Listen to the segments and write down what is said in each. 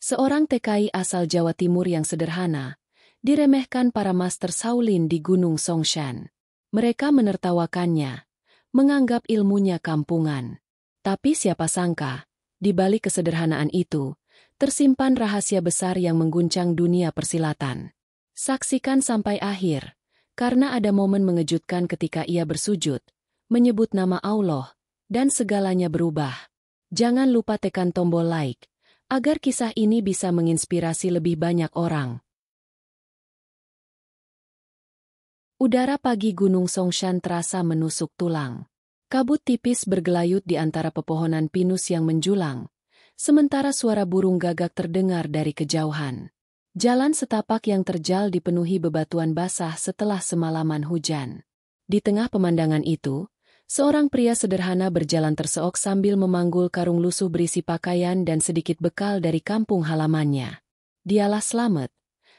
Seorang TKI asal Jawa Timur yang sederhana, diremehkan para master Shaolin di Gunung Songshan. Mereka menertawakannya, menganggap ilmunya kampungan. Tapi siapa sangka, di balik kesederhanaan itu, tersimpan rahasia besar yang mengguncang dunia persilatan. Saksikan sampai akhir, karena ada momen mengejutkan ketika ia bersujud, menyebut nama Allah, dan segalanya berubah. Jangan lupa tekan tombol like, agar kisah ini bisa menginspirasi lebih banyak orang. Udara pagi Gunung Songshan terasa menusuk tulang. Kabut tipis bergelayut di antara pepohonan pinus yang menjulang, sementara suara burung gagak terdengar dari kejauhan. Jalan setapak yang terjal dipenuhi bebatuan basah setelah semalaman hujan. Di tengah pemandangan itu, seorang pria sederhana berjalan terseok sambil memanggul karung lusuh berisi pakaian dan sedikit bekal dari kampung halamannya. Dialah Slamet,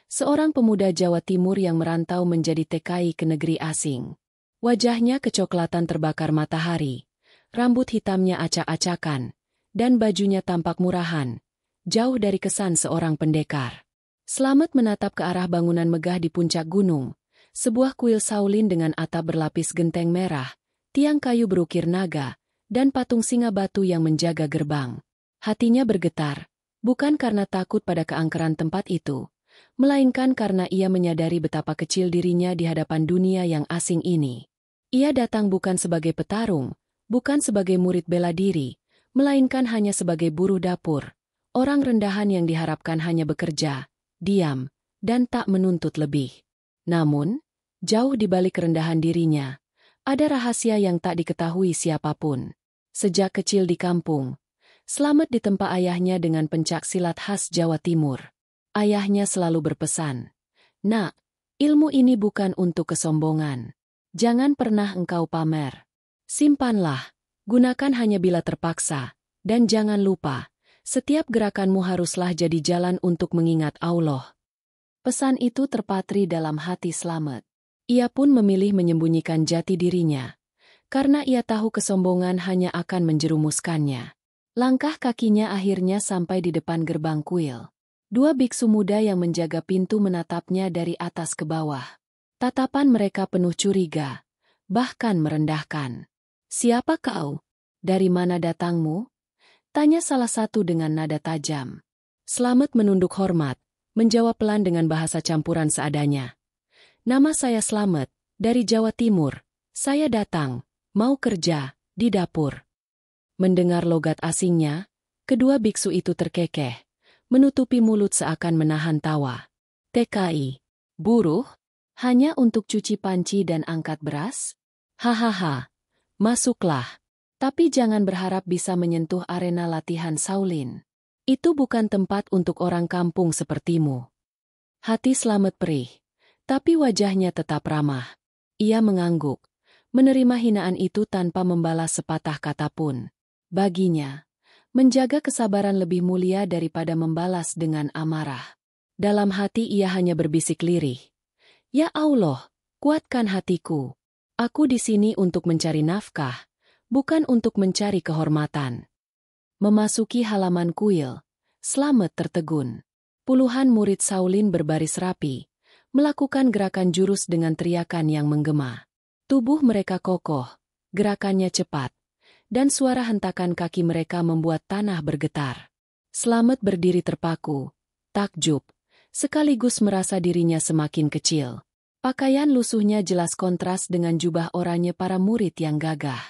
seorang pemuda Jawa Timur yang merantau menjadi TKI ke negeri asing. Wajahnya kecoklatan terbakar matahari, rambut hitamnya acak-acakan, dan bajunya tampak murahan, jauh dari kesan seorang pendekar. Slamet menatap ke arah bangunan megah di puncak gunung, sebuah kuil Shaolin dengan atap berlapis genteng merah, tiang kayu berukir naga, dan patung singa batu yang menjaga gerbang. Hatinya bergetar, bukan karena takut pada keangkeran tempat itu, melainkan karena ia menyadari betapa kecil dirinya di hadapan dunia yang asing ini. Ia datang bukan sebagai petarung, bukan sebagai murid bela diri, melainkan hanya sebagai buruh dapur, orang rendahan yang diharapkan hanya bekerja, diam, dan tak menuntut lebih. Namun, jauh di balik kerendahan dirinya, ada rahasia yang tak diketahui siapapun. Sejak kecil di kampung, Slamet ditempa ayahnya dengan pencak silat khas Jawa Timur. Ayahnya selalu berpesan, "Nak, ilmu ini bukan untuk kesombongan. Jangan pernah engkau pamer. Simpanlah, gunakan hanya bila terpaksa, dan jangan lupa, setiap gerakanmu haruslah jadi jalan untuk mengingat Allah." Pesan itu terpatri dalam hati Slamet. Ia pun memilih menyembunyikan jati dirinya, karena ia tahu kesombongan hanya akan menjerumuskannya. Langkah kakinya akhirnya sampai di depan gerbang kuil. Dua biksu muda yang menjaga pintu menatapnya dari atas ke bawah. Tatapan mereka penuh curiga, bahkan merendahkan. "Siapa kau? Dari mana datangmu?" tanya salah satu dengan nada tajam. Slamet menunduk hormat, menjawab pelan dengan bahasa campuran seadanya. "Nama saya Slamet, dari Jawa Timur. Saya datang, mau kerja, di dapur." Mendengar logat asingnya, kedua biksu itu terkekeh, menutupi mulut seakan menahan tawa. "TKI? Buruh? Hanya untuk cuci panci dan angkat beras? Hahaha, masuklah. Tapi jangan berharap bisa menyentuh arena latihan Shaolin. Itu bukan tempat untuk orang kampung sepertimu." Hati Slamet perih, tapi wajahnya tetap ramah. Ia mengangguk, menerima hinaan itu tanpa membalas sepatah kata pun. Baginya, menjaga kesabaran lebih mulia daripada membalas dengan amarah. Dalam hati ia hanya berbisik lirih, "Ya Allah, kuatkan hatiku. Aku di sini untuk mencari nafkah, bukan untuk mencari kehormatan." Memasuki halaman kuil, Slamet tertegun. Puluhan murid Shaolin berbaris rapi, melakukan gerakan jurus dengan teriakan yang menggema. Tubuh mereka kokoh, gerakannya cepat, dan suara hentakan kaki mereka membuat tanah bergetar. Slamet berdiri terpaku, takjub, sekaligus merasa dirinya semakin kecil. Pakaian lusuhnya jelas kontras dengan jubah oranye para murid yang gagah.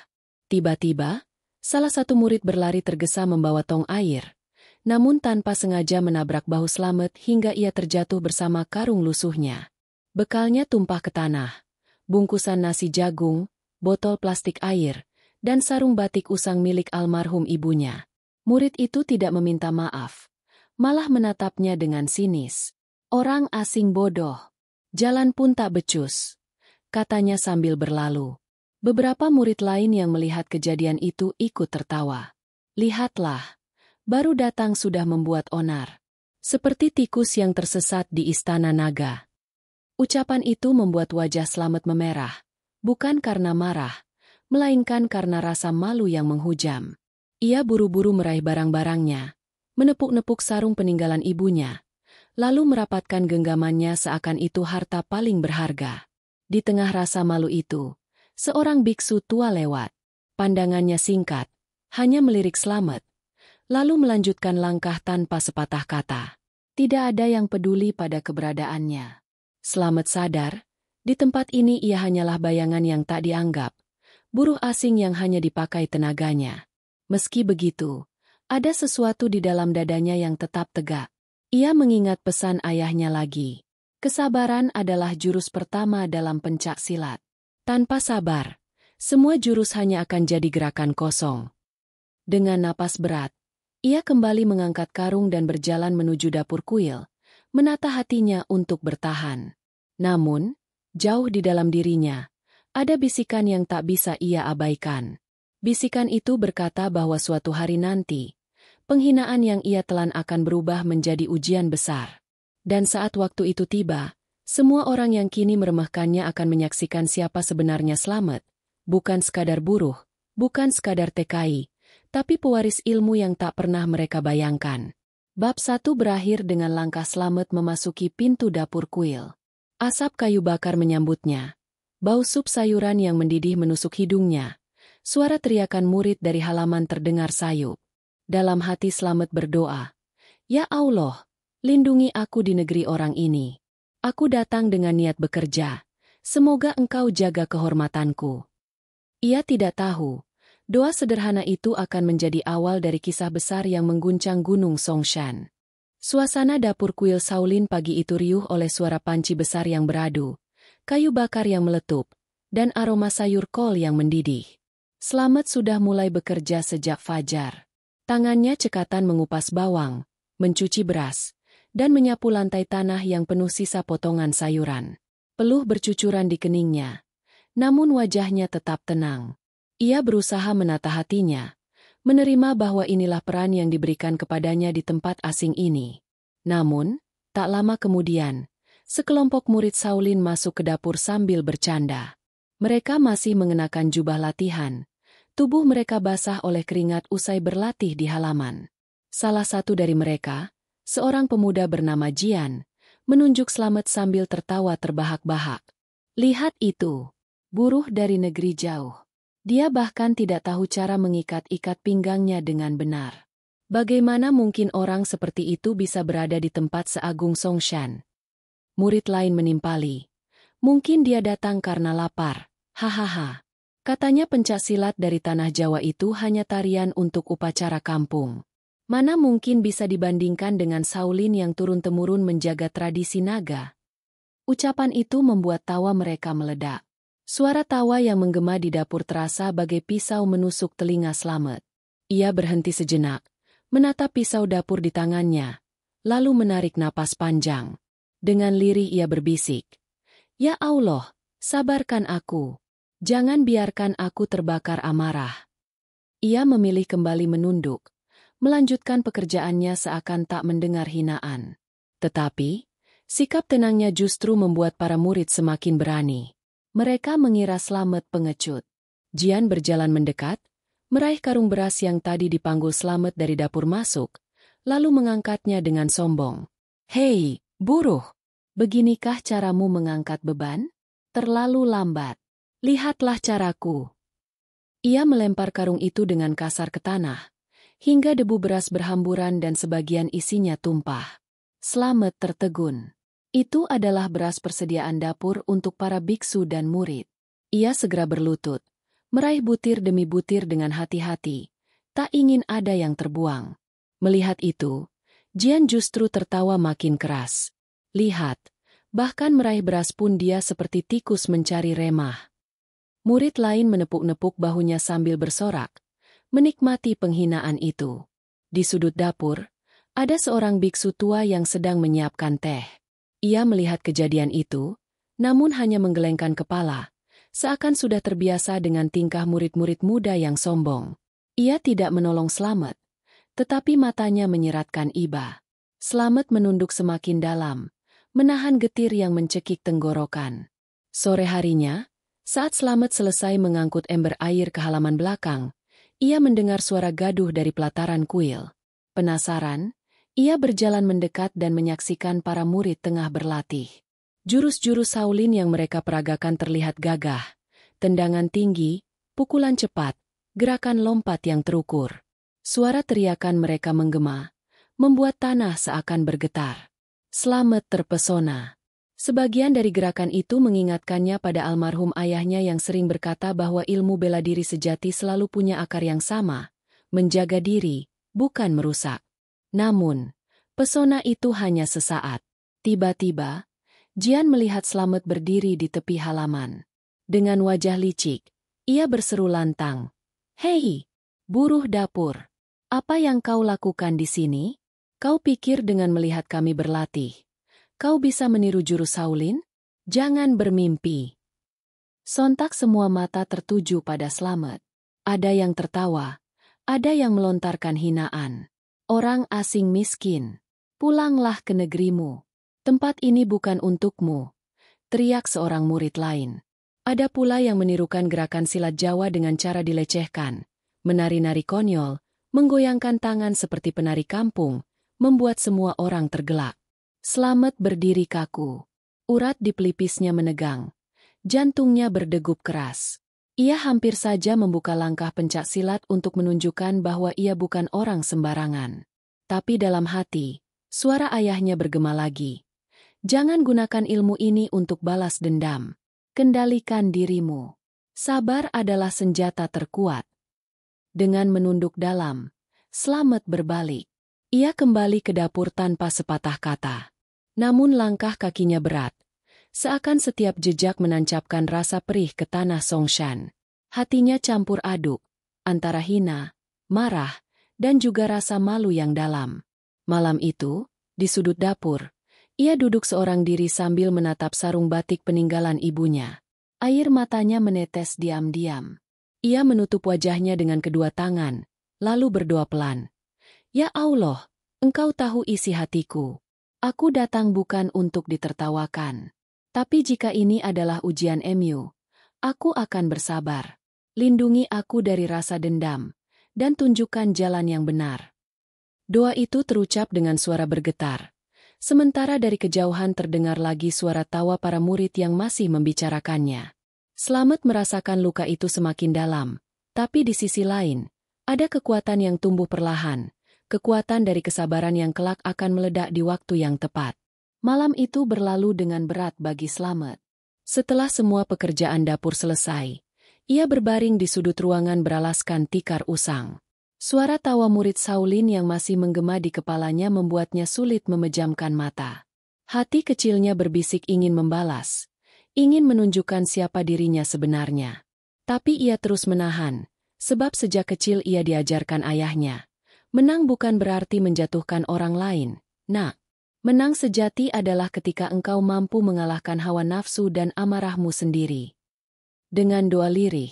Tiba-tiba, salah satu murid berlari tergesa membawa tong air, namun tanpa sengaja menabrak bahu Slamet hingga ia terjatuh bersama karung lusuhnya. Bekalnya tumpah ke tanah, bungkusan nasi jagung, botol plastik air, dan sarung batik usang milik almarhum ibunya. Murid itu tidak meminta maaf, malah menatapnya dengan sinis. "Orang asing bodoh. Jalan pun tak becus," katanya sambil berlalu. Beberapa murid lain yang melihat kejadian itu ikut tertawa. "Lihatlah, baru datang sudah membuat onar. Seperti tikus yang tersesat di istana naga." Ucapan itu membuat wajah Slamet memerah, bukan karena marah, melainkan karena rasa malu yang menghujam. Ia buru-buru meraih barang-barangnya, menepuk-nepuk sarung peninggalan ibunya, lalu merapatkan genggamannya seakan itu harta paling berharga. Di tengah rasa malu itu, seorang biksu tua lewat. Pandangannya singkat, hanya melirik Slamet, lalu melanjutkan langkah tanpa sepatah kata. Tidak ada yang peduli pada keberadaannya. Slamet sadar, di tempat ini ia hanyalah bayangan yang tak dianggap, buruh asing yang hanya dipakai tenaganya. Meski begitu, ada sesuatu di dalam dadanya yang tetap tegak. Ia mengingat pesan ayahnya lagi. Kesabaran adalah jurus pertama dalam pencak silat. Tanpa sabar, semua jurus hanya akan jadi gerakan kosong. Dengan napas berat, ia kembali mengangkat karung dan berjalan menuju dapur kuil, menata hatinya untuk bertahan. Namun, jauh di dalam dirinya, ada bisikan yang tak bisa ia abaikan. Bisikan itu berkata bahwa suatu hari nanti, penghinaan yang ia telan akan berubah menjadi ujian besar. Dan saat waktu itu tiba, semua orang yang kini meremehkannya akan menyaksikan siapa sebenarnya Slamet, bukan sekadar buruh, bukan sekadar TKI, tapi pewaris ilmu yang tak pernah mereka bayangkan. Bab 1 berakhir dengan langkah Slamet memasuki pintu dapur kuil. Asap kayu bakar menyambutnya. Bau sup sayuran yang mendidih menusuk hidungnya. Suara teriakan murid dari halaman terdengar sayup. Dalam hati Slamet berdoa, "Ya Allah, lindungi aku di negeri orang ini. Aku datang dengan niat bekerja. Semoga Engkau jaga kehormatanku." Ia tidak tahu, doa sederhana itu akan menjadi awal dari kisah besar yang mengguncang Gunung Songshan. Suasana dapur kuil Shaolin pagi itu riuh oleh suara panci besar yang beradu, kayu bakar yang meletup, dan aroma sayur kol yang mendidih. Slamet sudah mulai bekerja sejak fajar. Tangannya cekatan mengupas bawang, mencuci beras, dan menyapu lantai tanah yang penuh sisa potongan sayuran. Peluh bercucuran di keningnya, namun wajahnya tetap tenang. Ia berusaha menata hatinya, menerima bahwa inilah peran yang diberikan kepadanya di tempat asing ini. Namun, tak lama kemudian, sekelompok murid Shaolin masuk ke dapur sambil bercanda. Mereka masih mengenakan jubah latihan. Tubuh mereka basah oleh keringat usai berlatih di halaman. Salah satu dari mereka, seorang pemuda bernama Jian, menunjuk Slamet sambil tertawa terbahak-bahak. "Lihat itu, buruh dari negeri jauh. Dia bahkan tidak tahu cara mengikat-ikat pinggangnya dengan benar. Bagaimana mungkin orang seperti itu bisa berada di tempat seagung Songshan?" Murid lain menimpali. "Mungkin dia datang karena lapar. Hahaha." Katanya pencak silat dari tanah Jawa itu hanya tarian untuk upacara kampung. Mana mungkin bisa dibandingkan dengan Shaolin yang turun-temurun menjaga tradisi naga. Ucapan itu membuat tawa mereka meledak. Suara tawa yang menggema di dapur terasa bagai pisau menusuk telinga Slamet. Ia berhenti sejenak, menatap pisau dapur di tangannya, lalu menarik napas panjang. Dengan lirih ia berbisik, "Ya Allah, sabarkan aku. Jangan biarkan aku terbakar amarah." Ia memilih kembali menunduk, melanjutkan pekerjaannya seakan tak mendengar hinaan. Tetapi, sikap tenangnya justru membuat para murid semakin berani. Mereka mengira Slamet pengecut. Jian berjalan mendekat, meraih karung beras yang tadi dipanggul Slamet dari dapur masuk, lalu mengangkatnya dengan sombong. "Hei, buruh! Beginikah caramu mengangkat beban? Terlalu lambat. Lihatlah caraku." Ia melempar karung itu dengan kasar ke tanah, hingga debu beras berhamburan dan sebagian isinya tumpah. Slamet tertegun. Itu adalah beras persediaan dapur untuk para biksu dan murid. Ia segera berlutut, meraih butir demi butir dengan hati-hati, tak ingin ada yang terbuang. Melihat itu, Jian justru tertawa makin keras. Lihat, bahkan meraih beras pun dia seperti tikus mencari remah. Murid lain menepuk-nepuk bahunya sambil bersorak, menikmati penghinaan itu. Di sudut dapur, ada seorang biksu tua yang sedang menyiapkan teh. Ia melihat kejadian itu, namun hanya menggelengkan kepala, seakan sudah terbiasa dengan tingkah murid-murid muda yang sombong. Ia tidak menolong Slamet, tetapi matanya menyeratkan iba. Slamet menunduk semakin dalam, menahan getir yang mencekik tenggorokan. Sore harinya, saat Slamet selesai mengangkut ember air ke halaman belakang, ia mendengar suara gaduh dari pelataran kuil. Penasaran, ia berjalan mendekat dan menyaksikan para murid tengah berlatih. Jurus-jurus Shaolin yang mereka peragakan terlihat gagah. Tendangan tinggi, pukulan cepat, gerakan lompat yang terukur. Suara teriakan mereka menggema, membuat tanah seakan bergetar. Slamet terpesona. Sebagian dari gerakan itu mengingatkannya pada almarhum ayahnya yang sering berkata bahwa ilmu bela diri sejati selalu punya akar yang sama, menjaga diri, bukan merusak. Namun, pesona itu hanya sesaat. Tiba-tiba, Jian melihat Slamet berdiri di tepi halaman. Dengan wajah licik, ia berseru lantang. "Hei, buruh dapur. Apa yang kau lakukan di sini? Kau pikir dengan melihat kami berlatih, kau bisa meniru jurus Shaolin? Jangan bermimpi." Sontak semua mata tertuju pada Slamet. Ada yang tertawa, ada yang melontarkan hinaan. "Orang asing miskin, pulanglah ke negerimu. Tempat ini bukan untukmu," teriak seorang murid lain. Ada pula yang menirukan gerakan silat Jawa dengan cara dilecehkan, menari-nari konyol, menggoyangkan tangan seperti penari kampung, membuat semua orang tergelak. Slamet berdiri kaku. Urat di pelipisnya menegang. Jantungnya berdegup keras. Ia hampir saja membuka langkah pencak silat untuk menunjukkan bahwa ia bukan orang sembarangan. Tapi dalam hati, suara ayahnya bergema lagi. "Jangan gunakan ilmu ini untuk balas dendam. Kendalikan dirimu. Sabar adalah senjata terkuat." Dengan menunduk dalam, Slamet berbalik. Ia kembali ke dapur tanpa sepatah kata. Namun langkah kakinya berat. Seakan setiap jejak menancapkan rasa perih ke tanah Songshan. Hatinya campur aduk, antara hina, marah, dan juga rasa malu yang dalam. Malam itu, di sudut dapur, ia duduk seorang diri sambil menatap sarung batik peninggalan ibunya. Air matanya menetes diam-diam. Ia menutup wajahnya dengan kedua tangan, lalu berdoa pelan. "Ya Allah, Engkau tahu isi hatiku. Aku datang bukan untuk ditertawakan. Tapi jika ini adalah ujian Mu, aku akan bersabar. Lindungi aku dari rasa dendam, dan tunjukkan jalan yang benar." Doa itu terucap dengan suara bergetar. Sementara dari kejauhan terdengar lagi suara tawa para murid yang masih membicarakannya. Slamet merasakan luka itu semakin dalam, tapi di sisi lain, ada kekuatan yang tumbuh perlahan, kekuatan dari kesabaran yang kelak akan meledak di waktu yang tepat. Malam itu berlalu dengan berat bagi Slamet. Setelah semua pekerjaan dapur selesai, ia berbaring di sudut ruangan beralaskan tikar usang. Suara tawa murid Shaolin yang masih menggema di kepalanya membuatnya sulit memejamkan mata. Hati kecilnya berbisik ingin membalas, ingin menunjukkan siapa dirinya sebenarnya. Tapi ia terus menahan, sebab sejak kecil ia diajarkan ayahnya. Menang bukan berarti menjatuhkan orang lain, nak. Menang sejati adalah ketika engkau mampu mengalahkan hawa nafsu dan amarahmu sendiri. Dengan doa lirih,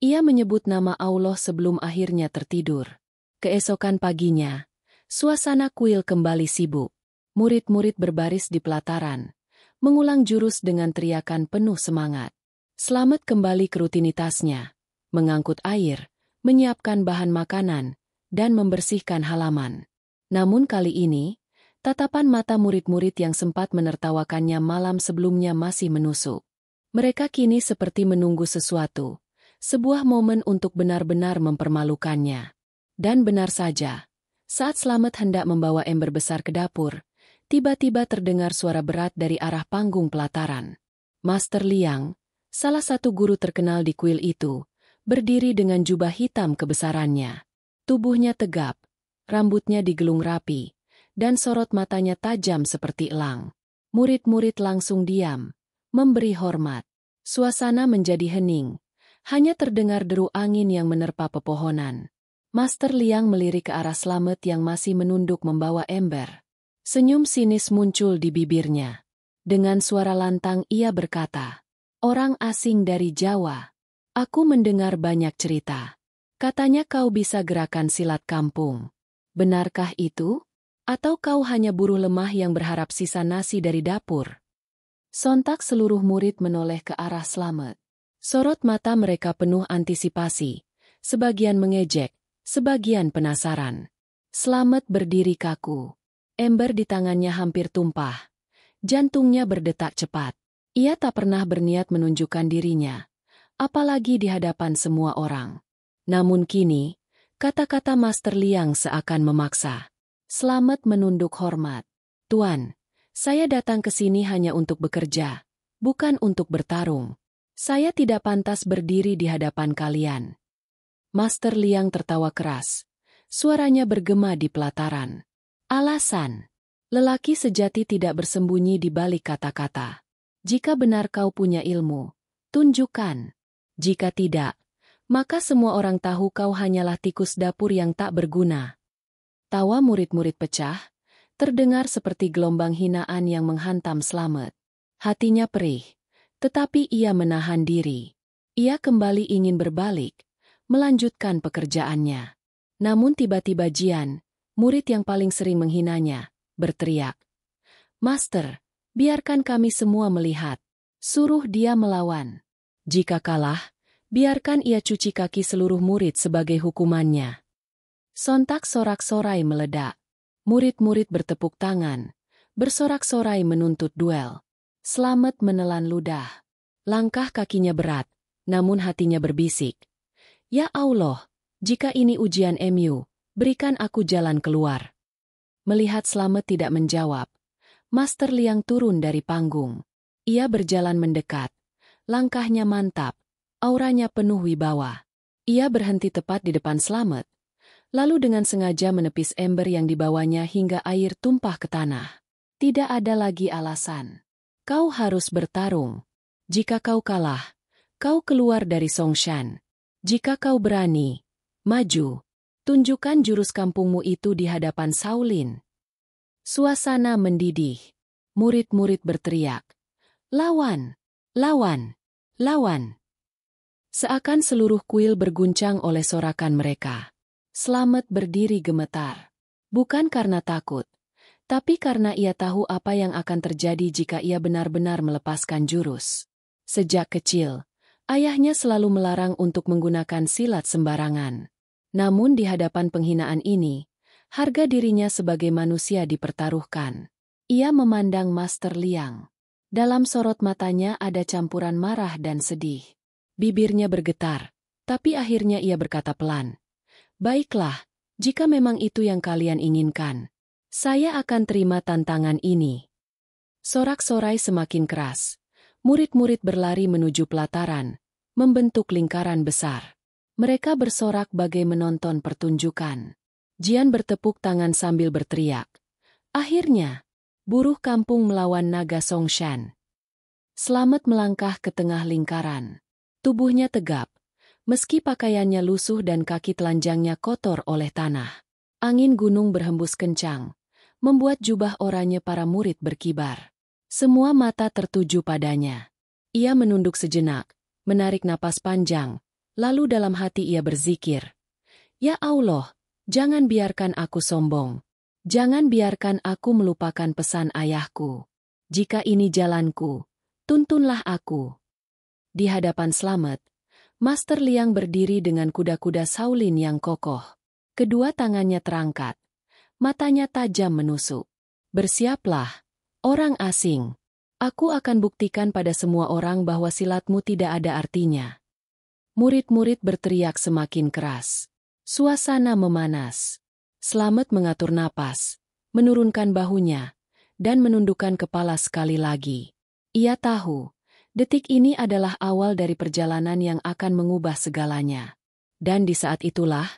ia menyebut nama Allah sebelum akhirnya tertidur. Keesokan paginya, suasana kuil kembali sibuk. Murid-murid berbaris di pelataran, mengulang jurus dengan teriakan penuh semangat. Slamet kembali ke rutinitasnya, mengangkut air, menyiapkan bahan makanan, dan membersihkan halaman. Namun kali ini, tatapan mata murid-murid yang sempat menertawakannya malam sebelumnya masih menusuk. Mereka kini seperti menunggu sesuatu, sebuah momen untuk benar-benar mempermalukannya. Dan benar saja, saat Slamet hendak membawa ember besar ke dapur, tiba-tiba terdengar suara berat dari arah panggung pelataran. Master Liang, salah satu guru terkenal di kuil itu, berdiri dengan jubah hitam kebesarannya. Tubuhnya tegap, rambutnya digelung rapi, dan sorot matanya tajam seperti elang. Murid-murid langsung diam, memberi hormat. Suasana menjadi hening, hanya terdengar deru angin yang menerpa pepohonan. Master Liang melirik ke arah Slamet yang masih menunduk membawa ember. Senyum sinis muncul di bibirnya. Dengan suara lantang ia berkata, "Orang asing dari Jawa. Aku mendengar banyak cerita. Katanya kau bisa gerakan silat kampung. Benarkah itu? Atau kau hanya buruh lemah yang berharap sisa nasi dari dapur?" Sontak seluruh murid menoleh ke arah Slamet. Sorot mata mereka penuh antisipasi, sebagian mengejek, sebagian penasaran. Slamet berdiri kaku. Ember di tangannya hampir tumpah. Jantungnya berdetak cepat. Ia tak pernah berniat menunjukkan dirinya, apalagi di hadapan semua orang. Namun kini, kata-kata Master Liang seakan memaksa. Slamet menunduk hormat. Tuan, saya datang ke sini hanya untuk bekerja, bukan untuk bertarung. Saya tidak pantas berdiri di hadapan kalian. Master Liang tertawa keras. Suaranya bergema di pelataran. Alasan. Lelaki sejati tidak bersembunyi di balik kata-kata. Jika benar kau punya ilmu, tunjukkan. Jika tidak, maka semua orang tahu kau hanyalah tikus dapur yang tak berguna. Tawa murid-murid pecah, terdengar seperti gelombang hinaan yang menghantam Slamet. Hatinya perih, tetapi ia menahan diri. Ia kembali ingin berbalik, melanjutkan pekerjaannya. Namun tiba-tiba Jian, murid yang paling sering menghinanya, berteriak. Master, biarkan kami semua melihat. Suruh dia melawan. Jika kalah, biarkan ia cuci kaki seluruh murid sebagai hukumannya. Sontak sorak-sorai meledak. Murid-murid bertepuk tangan, bersorak-sorai menuntut duel. Slamet menelan ludah. Langkah kakinya berat, namun hatinya berbisik. Ya Allah, jika ini ujian MU, berikan aku jalan keluar. Melihat Slamet tidak menjawab, Master Liang turun dari panggung. Ia berjalan mendekat. Langkahnya mantap, auranya penuh wibawa. Ia berhenti tepat di depan Slamet, lalu dengan sengaja menepis ember yang dibawanya hingga air tumpah ke tanah. Tidak ada lagi alasan. Kau harus bertarung. Jika kau kalah, kau keluar dari Songshan. Jika kau berani, maju. Tunjukkan jurus kampungmu itu di hadapan Shaolin. Suasana mendidih. Murid-murid berteriak. Lawan! Lawan! Lawan! Seakan seluruh kuil berguncang oleh sorakan mereka. Slamet berdiri gemetar. Bukan karena takut, tapi karena ia tahu apa yang akan terjadi jika ia benar-benar melepaskan jurus. Sejak kecil, ayahnya selalu melarang untuk menggunakan silat sembarangan. Namun di hadapan penghinaan ini, harga dirinya sebagai manusia dipertaruhkan. Ia memandang Master Liang. Dalam sorot matanya ada campuran marah dan sedih. Bibirnya bergetar, tapi akhirnya ia berkata pelan. Baiklah, jika memang itu yang kalian inginkan, saya akan terima tantangan ini. Sorak-sorai semakin keras. Murid-murid berlari menuju pelataran, membentuk lingkaran besar. Mereka bersorak bagai menonton pertunjukan. Jian bertepuk tangan sambil berteriak. Akhirnya, buruh kampung melawan naga Songshan. Slamet melangkah ke tengah lingkaran. Tubuhnya tegap, meski pakaiannya lusuh dan kaki telanjangnya kotor oleh tanah. Angin gunung berhembus kencang, membuat jubah oranye para murid berkibar. Semua mata tertuju padanya. Ia menunduk sejenak, menarik napas panjang, lalu dalam hati ia berzikir. Ya Allah, jangan biarkan aku sombong. Jangan biarkan aku melupakan pesan ayahku. Jika ini jalanku, tuntunlah aku. Di hadapan Slamet, Master Liang berdiri dengan kuda-kuda Shaolin yang kokoh. Kedua tangannya terangkat. Matanya tajam menusuk. Bersiaplah, orang asing. Aku akan buktikan pada semua orang bahwa silatmu tidak ada artinya. Murid-murid berteriak semakin keras. Suasana memanas. Slamet mengatur napas, menurunkan bahunya, dan menundukkan kepala sekali lagi. Ia tahu, detik ini adalah awal dari perjalanan yang akan mengubah segalanya. Dan di saat itulah,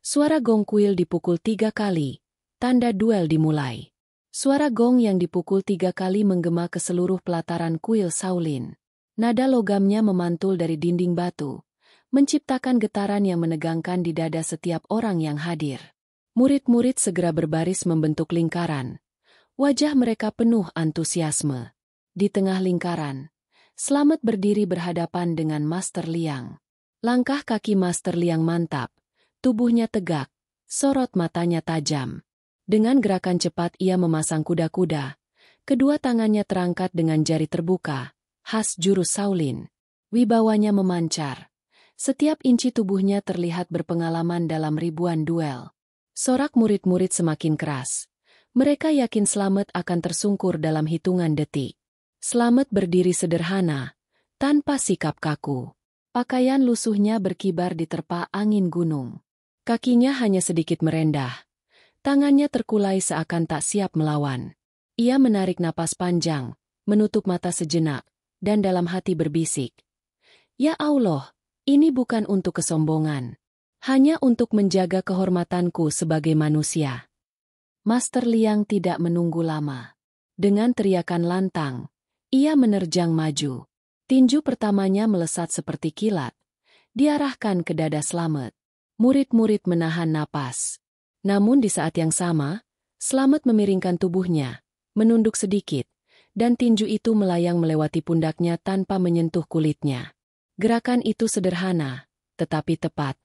suara gong kuil dipukul 3 kali, tanda duel dimulai. Suara gong yang dipukul 3 kali menggema ke seluruh pelataran kuil Shaolin. Nada logamnya memantul dari dinding batu, menciptakan getaran yang menegangkan di dada setiap orang yang hadir. Murid-murid segera berbaris membentuk lingkaran. Wajah mereka penuh antusiasme. Di tengah lingkaran, Slamet berdiri berhadapan dengan Master Liang. Langkah kaki Master Liang mantap, tubuhnya tegak, sorot matanya tajam. Dengan gerakan cepat ia memasang kuda-kuda. Kedua tangannya terangkat dengan jari terbuka, khas jurus Shaolin. Wibawanya memancar. Setiap inci tubuhnya terlihat berpengalaman dalam ribuan duel. Sorak murid-murid semakin keras. Mereka yakin Slamet akan tersungkur dalam hitungan detik. Slamet berdiri sederhana, tanpa sikap kaku. Pakaian lusuhnya berkibar diterpa angin gunung. Kakinya hanya sedikit merendah. Tangannya terkulai seakan tak siap melawan. Ia menarik napas panjang, menutup mata sejenak, dan dalam hati berbisik. Ya Allah, ini bukan untuk kesombongan. Hanya untuk menjaga kehormatanku sebagai manusia. Master Liang tidak menunggu lama. Dengan teriakan lantang, ia menerjang maju. Tinju pertamanya melesat seperti kilat. Diarahkan ke dada Slamet. Murid-murid menahan napas. Namun di saat yang sama, Slamet memiringkan tubuhnya, menunduk sedikit, dan tinju itu melayang melewati pundaknya tanpa menyentuh kulitnya. Gerakan itu sederhana, tetapi tepat,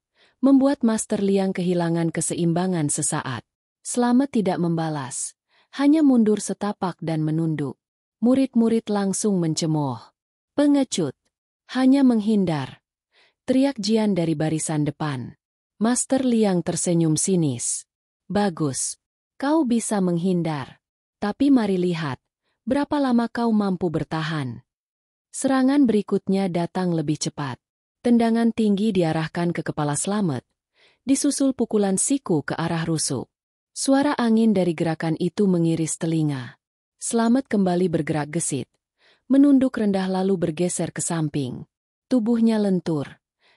membuat Master Liang kehilangan keseimbangan sesaat. Slamet tidak membalas, hanya mundur setapak dan menunduk. Murid-murid langsung mencemooh. Pengecut. Hanya menghindar. Teriak Jian dari barisan depan. Master Liang tersenyum sinis. Bagus. Kau bisa menghindar. Tapi mari lihat, berapa lama kau mampu bertahan. Serangan berikutnya datang lebih cepat. Tendangan tinggi diarahkan ke kepala Slamet. Disusul pukulan siku ke arah rusuk. Suara angin dari gerakan itu mengiris telinga. Slamet kembali bergerak gesit. Menunduk rendah lalu bergeser ke samping. Tubuhnya lentur,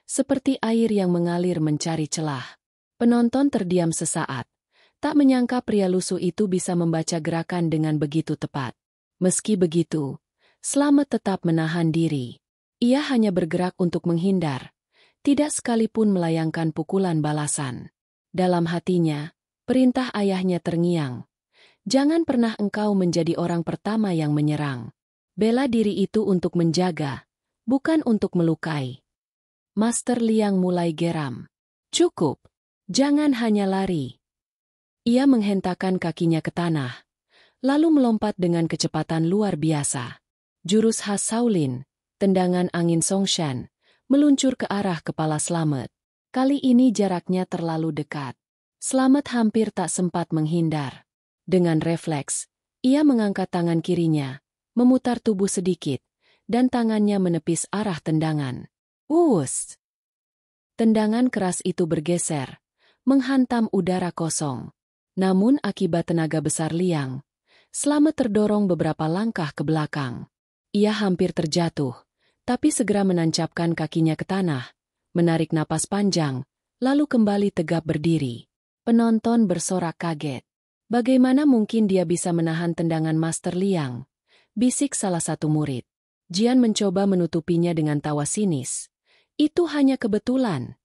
seperti air yang mengalir mencari celah. Penonton terdiam sesaat. Tak menyangka pria lusuh itu bisa membaca gerakan dengan begitu tepat. Meski begitu, Slamet tetap menahan diri. Ia hanya bergerak untuk menghindar, tidak sekalipun melayangkan pukulan balasan. Dalam hatinya, perintah ayahnya terngiang. Jangan pernah engkau menjadi orang pertama yang menyerang. Bela diri itu untuk menjaga, bukan untuk melukai. Master Liang mulai geram. Cukup, jangan hanya lari. Ia menghentakkan kakinya ke tanah, lalu melompat dengan kecepatan luar biasa. Jurus khas Shaolin, tendangan angin Songshan, meluncur ke arah kepala Slamet. Kali ini jaraknya terlalu dekat. Slamet hampir tak sempat menghindar. Dengan refleks, ia mengangkat tangan kirinya, memutar tubuh sedikit, dan tangannya menepis arah tendangan. Uus! Tendangan keras itu bergeser, menghantam udara kosong. Namun akibat tenaga besar Liang, Slamet terdorong beberapa langkah ke belakang. Ia hampir terjatuh, tapi segera menancapkan kakinya ke tanah, menarik napas panjang, lalu kembali tegap berdiri. Penonton bersorak kaget. Bagaimana mungkin dia bisa menahan tendangan Master Liang? Bisik salah satu murid. Jian mencoba menutupinya dengan tawa sinis. Itu hanya kebetulan.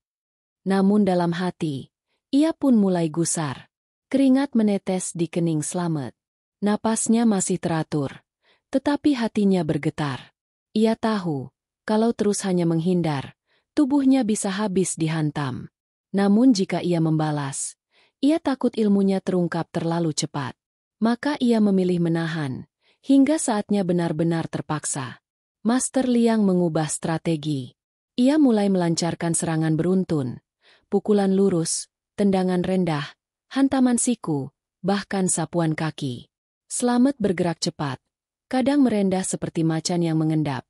Namun dalam hati, ia pun mulai gusar. Keringat menetes di kening Slamet. Napasnya masih teratur, tetapi hatinya bergetar. Ia tahu, kalau terus hanya menghindar, tubuhnya bisa habis dihantam. Namun jika ia membalas, ia takut ilmunya terungkap terlalu cepat. Maka ia memilih menahan, hingga saatnya benar-benar terpaksa. Master Liang mengubah strategi. Ia mulai melancarkan serangan beruntun, pukulan lurus, tendangan rendah, hantaman siku, bahkan sapuan kaki. Slamet bergerak cepat, kadang merendah seperti macan yang mengendap,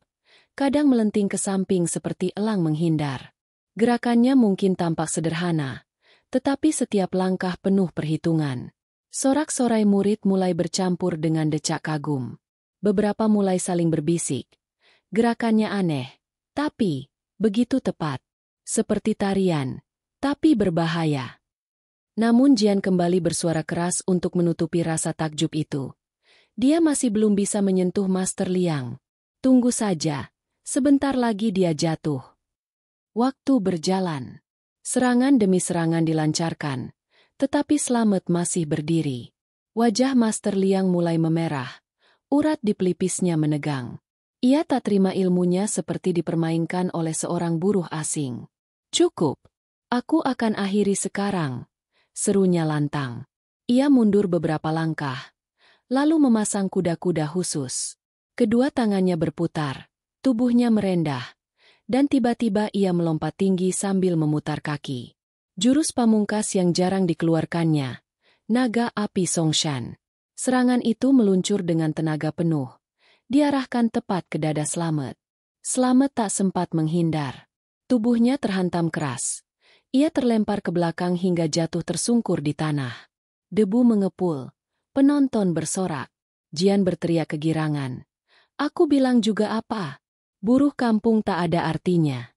kadang melenting ke samping seperti elang menghindar. Gerakannya mungkin tampak sederhana, tetapi setiap langkah penuh perhitungan. Sorak-sorai murid mulai bercampur dengan decak kagum. Beberapa mulai saling berbisik. Gerakannya aneh, tapi begitu tepat. Seperti tarian, tapi berbahaya. Namun Jian kembali bersuara keras untuk menutupi rasa takjub itu. Dia masih belum bisa menyentuh Master Liang. Tunggu saja, sebentar lagi dia jatuh. Waktu berjalan. Serangan demi serangan dilancarkan. Tetapi Slamet masih berdiri. Wajah Master Liang mulai memerah. Urat di pelipisnya menegang. Ia tak terima ilmunya seperti dipermainkan oleh seorang buruh asing. Cukup. Aku akan akhiri sekarang. Serunya lantang. Ia mundur beberapa langkah. Lalu memasang kuda-kuda khusus. Kedua tangannya berputar. Tubuhnya merendah. Dan tiba-tiba ia melompat tinggi sambil memutar kaki. Jurus pamungkas yang jarang dikeluarkannya, naga api Songshan. Serangan itu meluncur dengan tenaga penuh, diarahkan tepat ke dada Slamet. Slamet tak sempat menghindar. Tubuhnya terhantam keras. Ia terlempar ke belakang hingga jatuh tersungkur di tanah. Debu mengepul. Penonton bersorak. Jian berteriak kegirangan. Aku bilang juga apa? Buruh kampung tak ada artinya.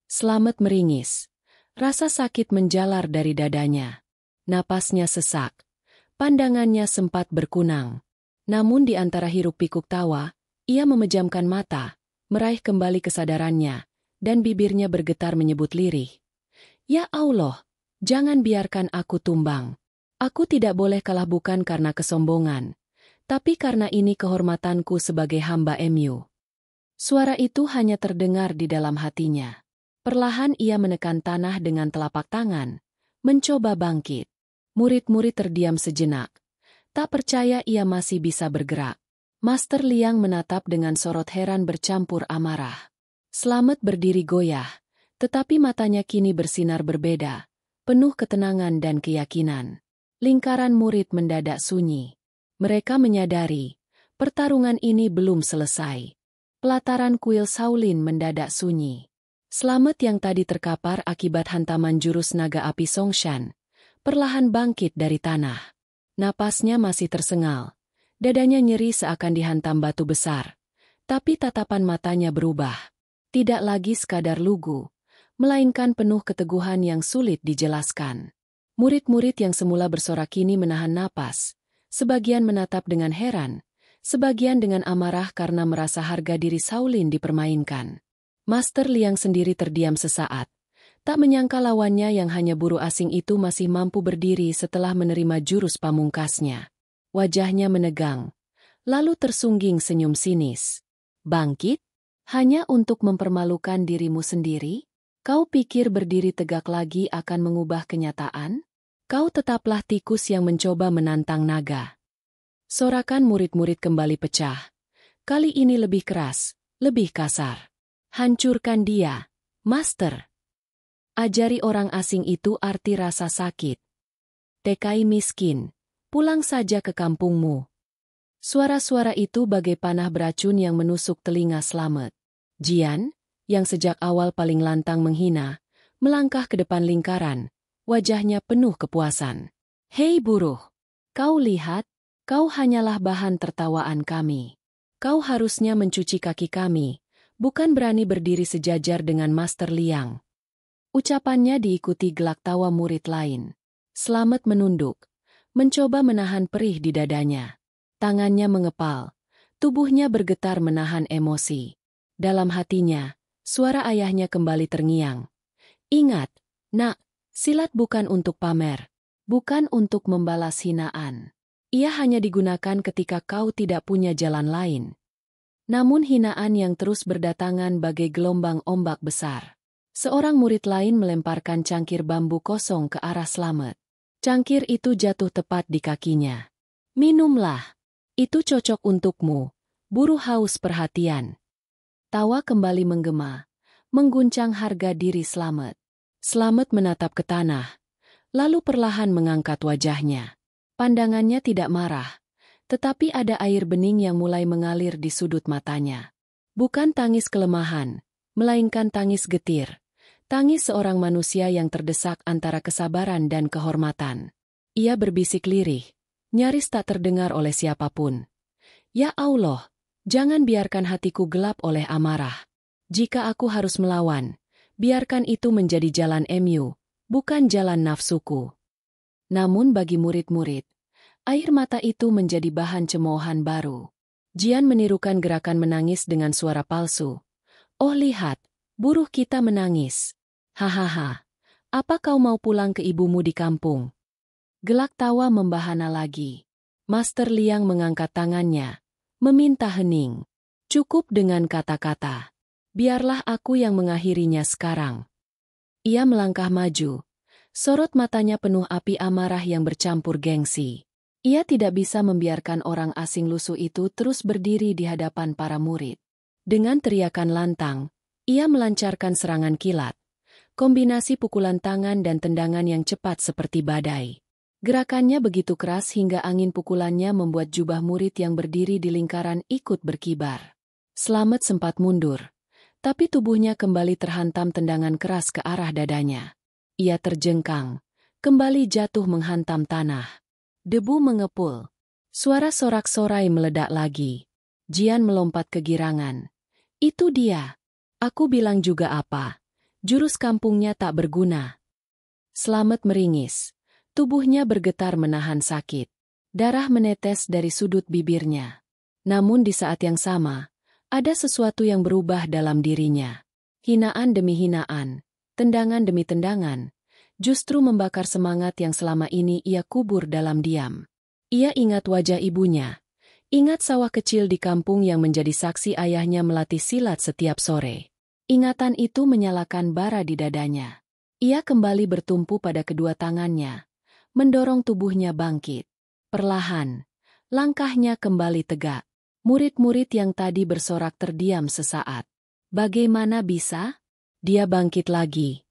Slamet meringis. Rasa sakit menjalar dari dadanya. Napasnya sesak. Pandangannya sempat berkunang. Namun di antara hiruk-pikuk tawa, ia memejamkan mata, meraih kembali kesadarannya, dan bibirnya bergetar menyebut lirih. Ya Allah, jangan biarkan aku tumbang. Aku tidak boleh kalah bukan karena kesombongan, tapi karena ini kehormatanku sebagai hamba MU. Suara itu hanya terdengar di dalam hatinya. Perlahan ia menekan tanah dengan telapak tangan, mencoba bangkit. Murid-murid terdiam sejenak. Tak percaya ia masih bisa bergerak. Master Liang menatap dengan sorot heran bercampur amarah. Slamet berdiri goyah, tetapi matanya kini bersinar berbeda, penuh ketenangan dan keyakinan. Lingkaran murid mendadak sunyi. Mereka menyadari, pertarungan ini belum selesai. Pelataran kuil Shaolin mendadak sunyi. Slamet yang tadi terkapar akibat hantaman jurus naga api Songshan, perlahan bangkit dari tanah. Napasnya masih tersengal. Dadanya nyeri seakan dihantam batu besar. Tapi tatapan matanya berubah. Tidak lagi sekadar lugu, melainkan penuh keteguhan yang sulit dijelaskan. Murid-murid yang semula bersorak kini menahan napas. Sebagian menatap dengan heran, sebagian dengan amarah karena merasa harga diri Shaolin dipermainkan. Master Liang sendiri terdiam sesaat. Tak menyangka lawannya yang hanya buruh asing itu masih mampu berdiri setelah menerima jurus pamungkasnya. Wajahnya menegang, lalu tersungging senyum sinis. Bangkit? Hanya untuk mempermalukan dirimu sendiri? Kau pikir berdiri tegak lagi akan mengubah kenyataan? Kau tetaplah tikus yang mencoba menantang naga. Sorakan murid-murid kembali pecah. Kali ini lebih keras, lebih kasar. Hancurkan dia, Master. Ajari orang asing itu arti rasa sakit. TKI miskin, pulang saja ke kampungmu. Suara-suara itu bagai panah beracun yang menusuk telinga Slamet. Jian, yang sejak awal paling lantang menghina, melangkah ke depan lingkaran, wajahnya penuh kepuasan. Hei buruh, kau lihat, kau hanyalah bahan tertawaan kami. Kau harusnya mencuci kaki kami, bukan berani berdiri sejajar dengan Master Liang. Ucapannya diikuti gelak tawa murid lain. Slamet menunduk, mencoba menahan perih di dadanya. Tangannya mengepal, tubuhnya bergetar menahan emosi. Dalam hatinya, suara ayahnya kembali terngiang. Ingat, nak, silat bukan untuk pamer, bukan untuk membalas hinaan. Ia hanya digunakan ketika kau tidak punya jalan lain. Namun hinaan yang terus berdatangan bagai gelombang ombak besar. Seorang murid lain melemparkan cangkir bambu kosong ke arah Slamet. Cangkir itu jatuh tepat di kakinya. Minumlah. Itu cocok untukmu. Buruh haus perhatian. Tawa kembali menggema, mengguncang harga diri Slamet. Slamet menatap ke tanah, lalu perlahan mengangkat wajahnya. Pandangannya tidak marah, tetapi ada air bening yang mulai mengalir di sudut matanya. Bukan tangis kelemahan, melainkan tangis getir. Tangis seorang manusia yang terdesak antara kesabaran dan kehormatan. Ia berbisik lirih, nyaris tak terdengar oleh siapapun. Ya Allah, jangan biarkan hatiku gelap oleh amarah. Jika aku harus melawan, biarkan itu menjadi jalan MU, bukan jalan nafsuku. Namun bagi murid-murid, air mata itu menjadi bahan cemoohan baru. Jian menirukan gerakan menangis dengan suara palsu. Oh lihat, buruh kita menangis. Hahaha, apa kau mau pulang ke ibumu di kampung? Gelak tawa membahana lagi. Master Liang mengangkat tangannya, meminta hening. Cukup dengan kata-kata. Biarlah aku yang mengakhirinya sekarang. Ia melangkah maju. Sorot matanya penuh api amarah yang bercampur gengsi. Ia tidak bisa membiarkan orang asing lusuh itu terus berdiri di hadapan para murid. Dengan teriakan lantang, ia melancarkan serangan kilat. Kombinasi pukulan tangan dan tendangan yang cepat seperti badai. Gerakannya begitu keras hingga angin pukulannya membuat jubah murid yang berdiri di lingkaran ikut berkibar. Slamet sempat mundur, tapi tubuhnya kembali terhantam tendangan keras ke arah dadanya. Ia terjengkang, kembali jatuh menghantam tanah. Debu mengepul. Suara sorak-sorai meledak lagi. Jian melompat kegirangan. Itu dia. Aku bilang juga apa. Jurus kampungnya tak berguna. Slamet meringis. Tubuhnya bergetar menahan sakit. Darah menetes dari sudut bibirnya. Namun di saat yang sama, ada sesuatu yang berubah dalam dirinya. Hinaan demi hinaan, tendangan demi tendangan, justru membakar semangat yang selama ini ia kubur dalam diam. Ia ingat wajah ibunya. Ingat sawah kecil di kampung yang menjadi saksi ayahnya melatih silat setiap sore. Ingatan itu menyalakan bara di dadanya. Ia kembali bertumpu pada kedua tangannya, mendorong tubuhnya bangkit. Perlahan, langkahnya kembali tegak. Murid-murid yang tadi bersorak terdiam sesaat. Bagaimana bisa? Dia bangkit lagi.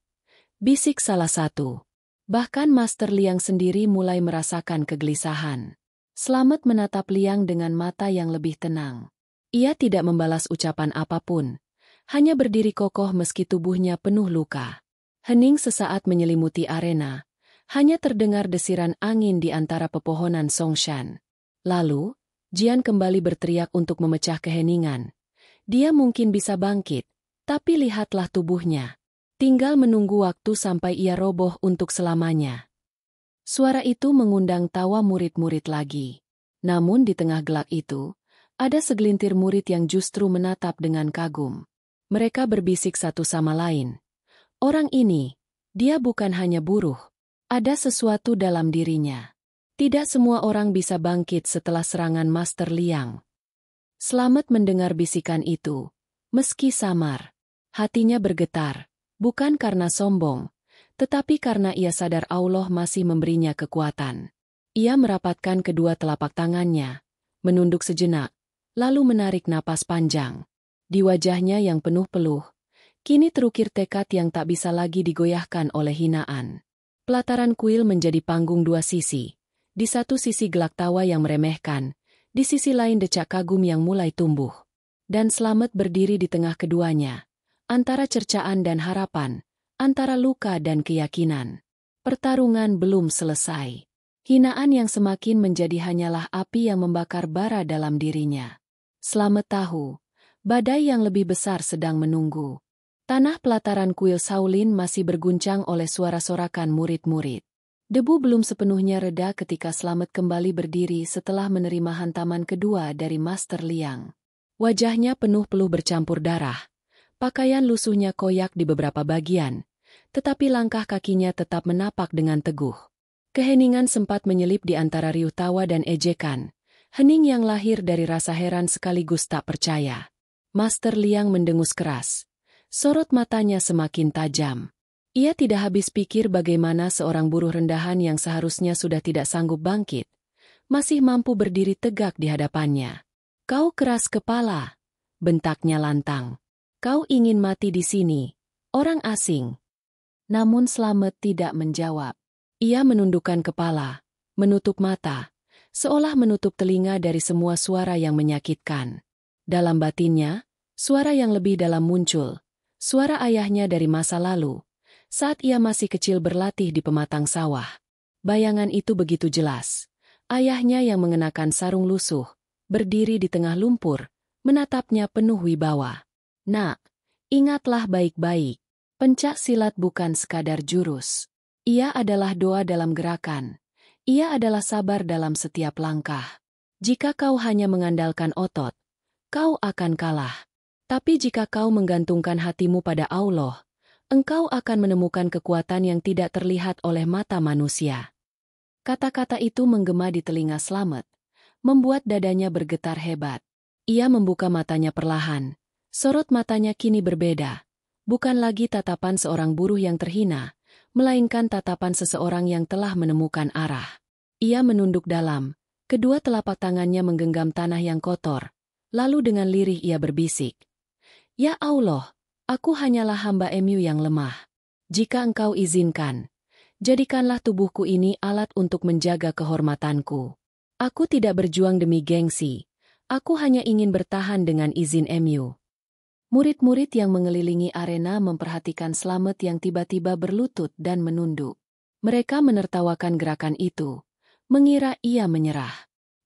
Bisik salah satu. Bahkan Master Liang sendiri mulai merasakan kegelisahan. Slamet menatap Liang dengan mata yang lebih tenang. Ia tidak membalas ucapan apapun. Hanya berdiri kokoh meski tubuhnya penuh luka. Hening sesaat menyelimuti arena. Hanya terdengar desiran angin di antara pepohonan Songshan. Lalu, Jian kembali berteriak untuk memecah keheningan. Dia mungkin bisa bangkit, tapi lihatlah tubuhnya. Tinggal menunggu waktu sampai ia roboh untuk selamanya. Suara itu mengundang tawa murid-murid lagi. Namun di tengah gelak itu, ada segelintir murid yang justru menatap dengan kagum. Mereka berbisik satu sama lain. Orang ini, dia bukan hanya buruh. Ada sesuatu dalam dirinya. Tidak semua orang bisa bangkit setelah serangan Master Liang. Slamet mendengar bisikan itu. Meski samar, hatinya bergetar. Bukan karena sombong, tetapi karena ia sadar Allah masih memberinya kekuatan. Ia merapatkan kedua telapak tangannya, menunduk sejenak, lalu menarik napas panjang. Di wajahnya yang penuh peluh, kini terukir tekad yang tak bisa lagi digoyahkan oleh hinaan. Pelataran kuil menjadi panggung dua sisi. Di satu sisi gelak tawa yang meremehkan, di sisi lain decak kagum yang mulai tumbuh. Dan Slamet berdiri di tengah keduanya, antara cercaan dan harapan, antara luka dan keyakinan. Pertarungan belum selesai. Hinaan yang semakin menjadi hanyalah api yang membakar bara dalam dirinya. Slamet tahu, badai yang lebih besar sedang menunggu. Tanah pelataran kuil Shaolin masih berguncang oleh suara sorakan murid-murid. Debu belum sepenuhnya reda ketika Slamet kembali berdiri setelah menerima hantaman kedua dari Master Liang. Wajahnya penuh peluh bercampur darah. Pakaian lusuhnya koyak di beberapa bagian, tetapi langkah kakinya tetap menapak dengan teguh. Keheningan sempat menyelip di antara riuh tawa dan ejekan, hening yang lahir dari rasa heran sekaligus tak percaya. Master Liang mendengus keras. Sorot matanya semakin tajam. Ia tidak habis pikir bagaimana seorang buruh rendahan yang seharusnya sudah tidak sanggup bangkit, masih mampu berdiri tegak di hadapannya. Kau keras kepala, bentaknya lantang. Kau ingin mati di sini, orang asing. Namun Slamet tidak menjawab. Ia menundukkan kepala, menutup mata, seolah menutup telinga dari semua suara yang menyakitkan. Dalam batinnya, suara yang lebih dalam muncul, suara ayahnya dari masa lalu, saat ia masih kecil berlatih di pematang sawah. Bayangan itu begitu jelas. Ayahnya yang mengenakan sarung lusuh, berdiri di tengah lumpur, menatapnya penuh wibawa. Nak, ingatlah baik-baik, pencak silat bukan sekadar jurus. Ia adalah doa dalam gerakan. Ia adalah sabar dalam setiap langkah. Jika kau hanya mengandalkan otot, kau akan kalah. Tapi jika kau menggantungkan hatimu pada Allah, engkau akan menemukan kekuatan yang tidak terlihat oleh mata manusia. Kata-kata itu menggema di telinga Slamet, membuat dadanya bergetar hebat. Ia membuka matanya perlahan. Sorot matanya kini berbeda. Bukan lagi tatapan seorang buruh yang terhina, melainkan tatapan seseorang yang telah menemukan arah. Ia menunduk dalam, kedua telapak tangannya menggenggam tanah yang kotor, lalu dengan lirih ia berbisik. Ya Allah, aku hanyalah hamba Emu yang lemah. Jika engkau izinkan, jadikanlah tubuhku ini alat untuk menjaga kehormatanku. Aku tidak berjuang demi gengsi, aku hanya ingin bertahan dengan izin MU. Murid-murid yang mengelilingi arena memperhatikan Slamet yang tiba-tiba berlutut dan menunduk. Mereka menertawakan gerakan itu, mengira ia menyerah.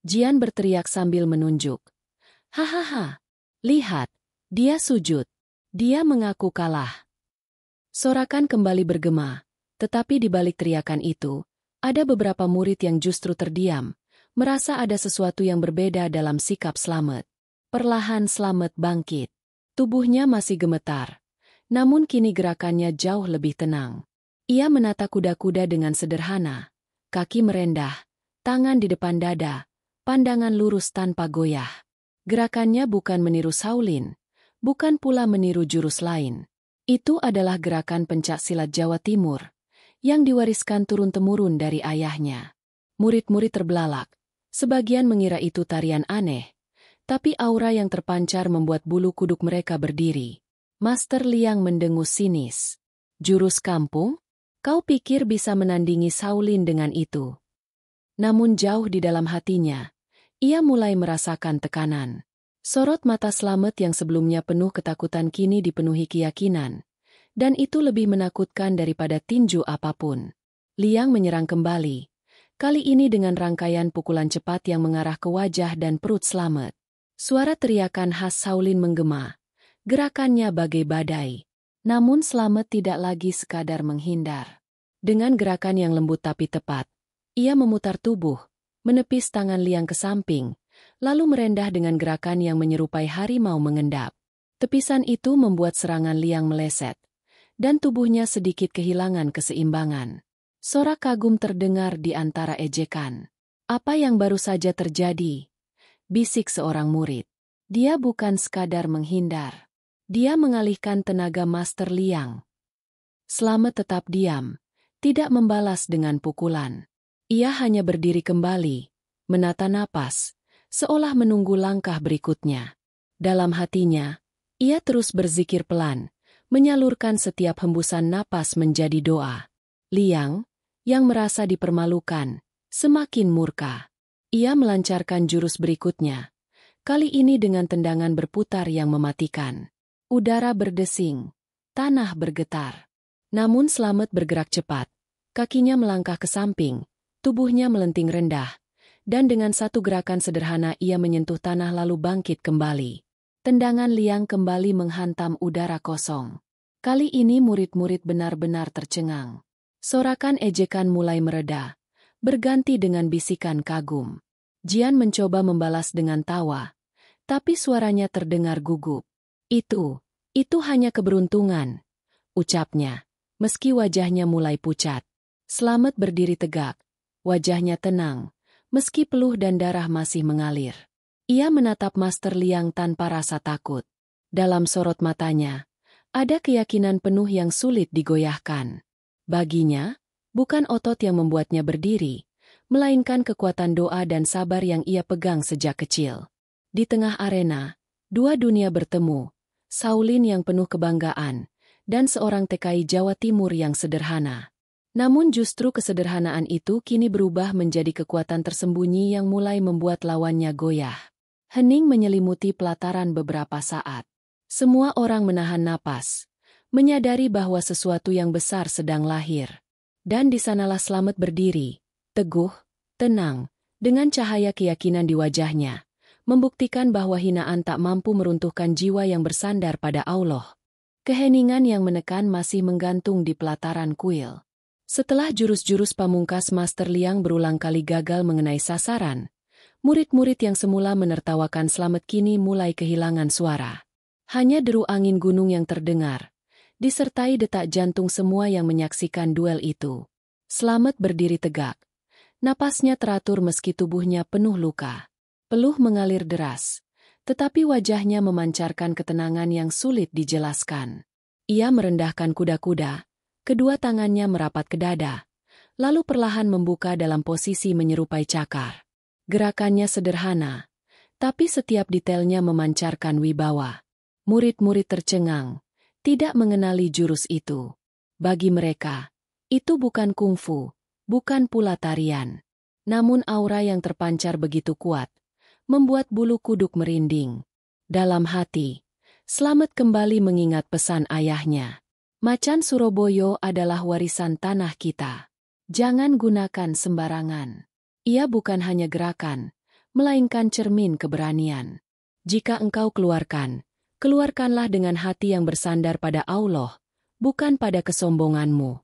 Jian berteriak sambil menunjuk. Hahaha, lihat, dia sujud. Dia mengaku kalah. Sorakan kembali bergema, tetapi di balik teriakan itu, ada beberapa murid yang justru terdiam, merasa ada sesuatu yang berbeda dalam sikap Slamet. Perlahan Slamet bangkit. Tubuhnya masih gemetar, namun kini gerakannya jauh lebih tenang. Ia menata kuda-kuda dengan sederhana, kaki merendah, tangan di depan dada, pandangan lurus tanpa goyah. Gerakannya bukan meniru Shaolin, bukan pula meniru jurus lain. Itu adalah gerakan pencak silat Jawa Timur, yang diwariskan turun-temurun dari ayahnya. Murid-murid terbelalak, sebagian mengira itu tarian aneh, tapi aura yang terpancar membuat bulu kuduk mereka berdiri. Master Liang mendengus sinis. Jurus kampung? Kau pikir bisa menandingi Shaolin dengan itu? Namun jauh di dalam hatinya, ia mulai merasakan tekanan. Sorot mata Slamet yang sebelumnya penuh ketakutan kini dipenuhi keyakinan, dan itu lebih menakutkan daripada tinju apapun. Liang menyerang kembali, kali ini dengan rangkaian pukulan cepat yang mengarah ke wajah dan perut Slamet. Suara teriakan khas Shaolin menggema, gerakannya bagai badai. Namun Slamet tidak lagi sekadar menghindar. Dengan gerakan yang lembut tapi tepat, ia memutar tubuh, menepis tangan Liang ke samping, lalu merendah dengan gerakan yang menyerupai harimau mengendap. Tepisan itu membuat serangan Liang meleset, dan tubuhnya sedikit kehilangan keseimbangan. Sorak kagum terdengar di antara ejekan. Apa yang baru saja terjadi? Bisik seorang murid. Dia bukan sekadar menghindar. Dia mengalihkan tenaga Master Liang. Slamet tetap diam, tidak membalas dengan pukulan. Ia hanya berdiri kembali, menata napas, seolah menunggu langkah berikutnya. Dalam hatinya, ia terus berzikir pelan, menyalurkan setiap hembusan napas menjadi doa. Liang, yang merasa dipermalukan, semakin murka. Ia melancarkan jurus berikutnya, kali ini dengan tendangan berputar yang mematikan. Udara berdesing, tanah bergetar. Namun Slamet bergerak cepat, kakinya melangkah ke samping, tubuhnya melenting rendah, dan dengan satu gerakan sederhana ia menyentuh tanah lalu bangkit kembali. Tendangan Liang kembali menghantam udara kosong. Kali ini murid-murid benar-benar tercengang. Sorakan ejekan mulai mereda, berganti dengan bisikan kagum. Jian mencoba membalas dengan tawa, tapi suaranya terdengar gugup. Itu hanya keberuntungan, ucapnya, meski wajahnya mulai pucat. Slamet berdiri tegak, wajahnya tenang, meski peluh dan darah masih mengalir. Ia menatap Master Liang tanpa rasa takut. Dalam sorot matanya, ada keyakinan penuh yang sulit digoyahkan. Baginya, bukan otot yang membuatnya berdiri, melainkan kekuatan doa dan sabar yang ia pegang sejak kecil. Di tengah arena, dua dunia bertemu, Shaolin yang penuh kebanggaan, dan seorang TKI Jawa Timur yang sederhana. Namun justru kesederhanaan itu kini berubah menjadi kekuatan tersembunyi yang mulai membuat lawannya goyah. Hening menyelimuti pelataran beberapa saat. Semua orang menahan napas, menyadari bahwa sesuatu yang besar sedang lahir. Dan di sanalah Slamet berdiri, teguh, tenang, dengan cahaya keyakinan di wajahnya, membuktikan bahwa hinaan tak mampu meruntuhkan jiwa yang bersandar pada Allah. Keheningan yang menekan masih menggantung di pelataran kuil. Setelah jurus-jurus pamungkas Master Liang berulang kali gagal mengenai sasaran, murid-murid yang semula menertawakan Slamet kini mulai kehilangan suara. Hanya deru angin gunung yang terdengar, disertai detak jantung semua yang menyaksikan duel itu. Slamet berdiri tegak. Napasnya teratur meski tubuhnya penuh luka. Peluh mengalir deras, tetapi wajahnya memancarkan ketenangan yang sulit dijelaskan. Ia merendahkan kuda-kuda, kedua tangannya merapat ke dada, lalu perlahan membuka dalam posisi menyerupai cakar. Gerakannya sederhana, tapi setiap detailnya memancarkan wibawa. Murid-murid tercengang, tidak mengenali jurus itu. Bagi mereka, itu bukan kungfu, bukan pula tarian. Namun aura yang terpancar begitu kuat, membuat bulu kuduk merinding. Dalam hati, Slamet kembali mengingat pesan ayahnya. Macan Surabaya adalah warisan tanah kita. Jangan gunakan sembarangan. Ia bukan hanya gerakan, melainkan cermin keberanian. Jika engkau keluarkan, keluarkanlah dengan hati yang bersandar pada Allah, bukan pada kesombonganmu.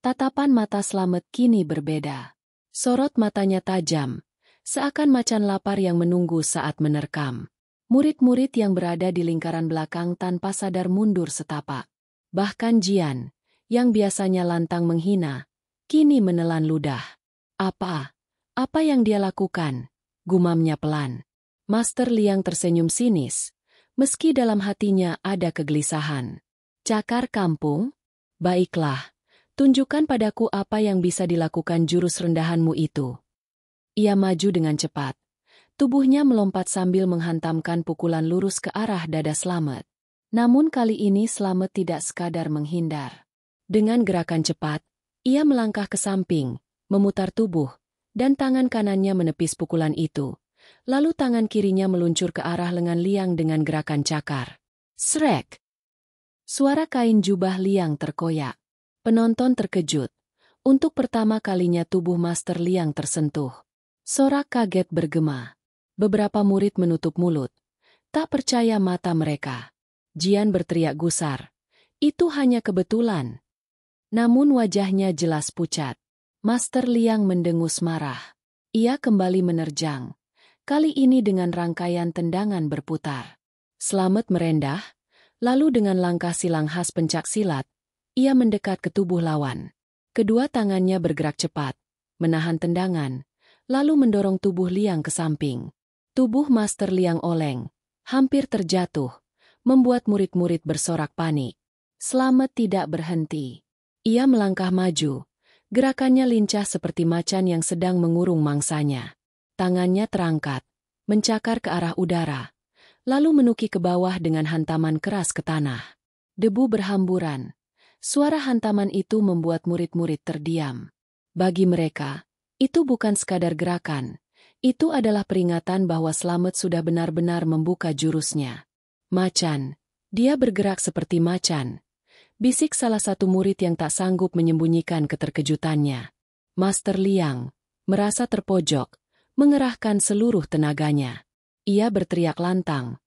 Tatapan mata Slamet kini berbeda. Sorot matanya tajam, seakan macan lapar yang menunggu saat menerkam. Murid-murid yang berada di lingkaran belakang tanpa sadar mundur setapak. Bahkan Jian, yang biasanya lantang menghina, kini menelan ludah. Apa yang dia lakukan? Gumamnya pelan. Master Liang tersenyum sinis, meski dalam hatinya ada kegelisahan. Cakar kampung? Baiklah, tunjukkan padaku apa yang bisa dilakukan jurus rendahanmu itu. Ia maju dengan cepat. Tubuhnya melompat sambil menghantamkan pukulan lurus ke arah dada Slamet. Namun kali ini Slamet tidak sekadar menghindar. Dengan gerakan cepat, ia melangkah ke samping, memutar tubuh, dan tangan kanannya menepis pukulan itu. Lalu tangan kirinya meluncur ke arah lengan Liang dengan gerakan cakar. Srek! Suara kain jubah Liang terkoyak. Penonton terkejut. Untuk pertama kalinya tubuh Master Liang tersentuh. Sorak kaget bergema. Beberapa murid menutup mulut. Tak percaya mata mereka. Jian berteriak gusar. Itu hanya kebetulan. Namun wajahnya jelas pucat. Master Liang mendengus marah. Ia kembali menerjang. Kali ini dengan rangkaian tendangan berputar. Slamet merendah, lalu dengan langkah silang khas pencak silat, ia mendekat ke tubuh lawan. Kedua tangannya bergerak cepat, menahan tendangan, lalu mendorong tubuh Liang ke samping. Tubuh Master Liang oleng, hampir terjatuh, membuat murid-murid bersorak panik. Slamet tidak berhenti. Ia melangkah maju, gerakannya lincah seperti macan yang sedang mengurung mangsanya. Tangannya terangkat, mencakar ke arah udara, lalu menuki ke bawah dengan hantaman keras ke tanah. Debu berhamburan. Suara hantaman itu membuat murid-murid terdiam. Bagi mereka, itu bukan sekadar gerakan. Itu adalah peringatan bahwa Slamet sudah benar-benar membuka jurusnya. Macan. Dia bergerak seperti macan. Bisik salah satu murid yang tak sanggup menyembunyikan keterkejutannya. Master Liang merasa terpojok, mengerahkan seluruh tenaganya. Ia berteriak lantang,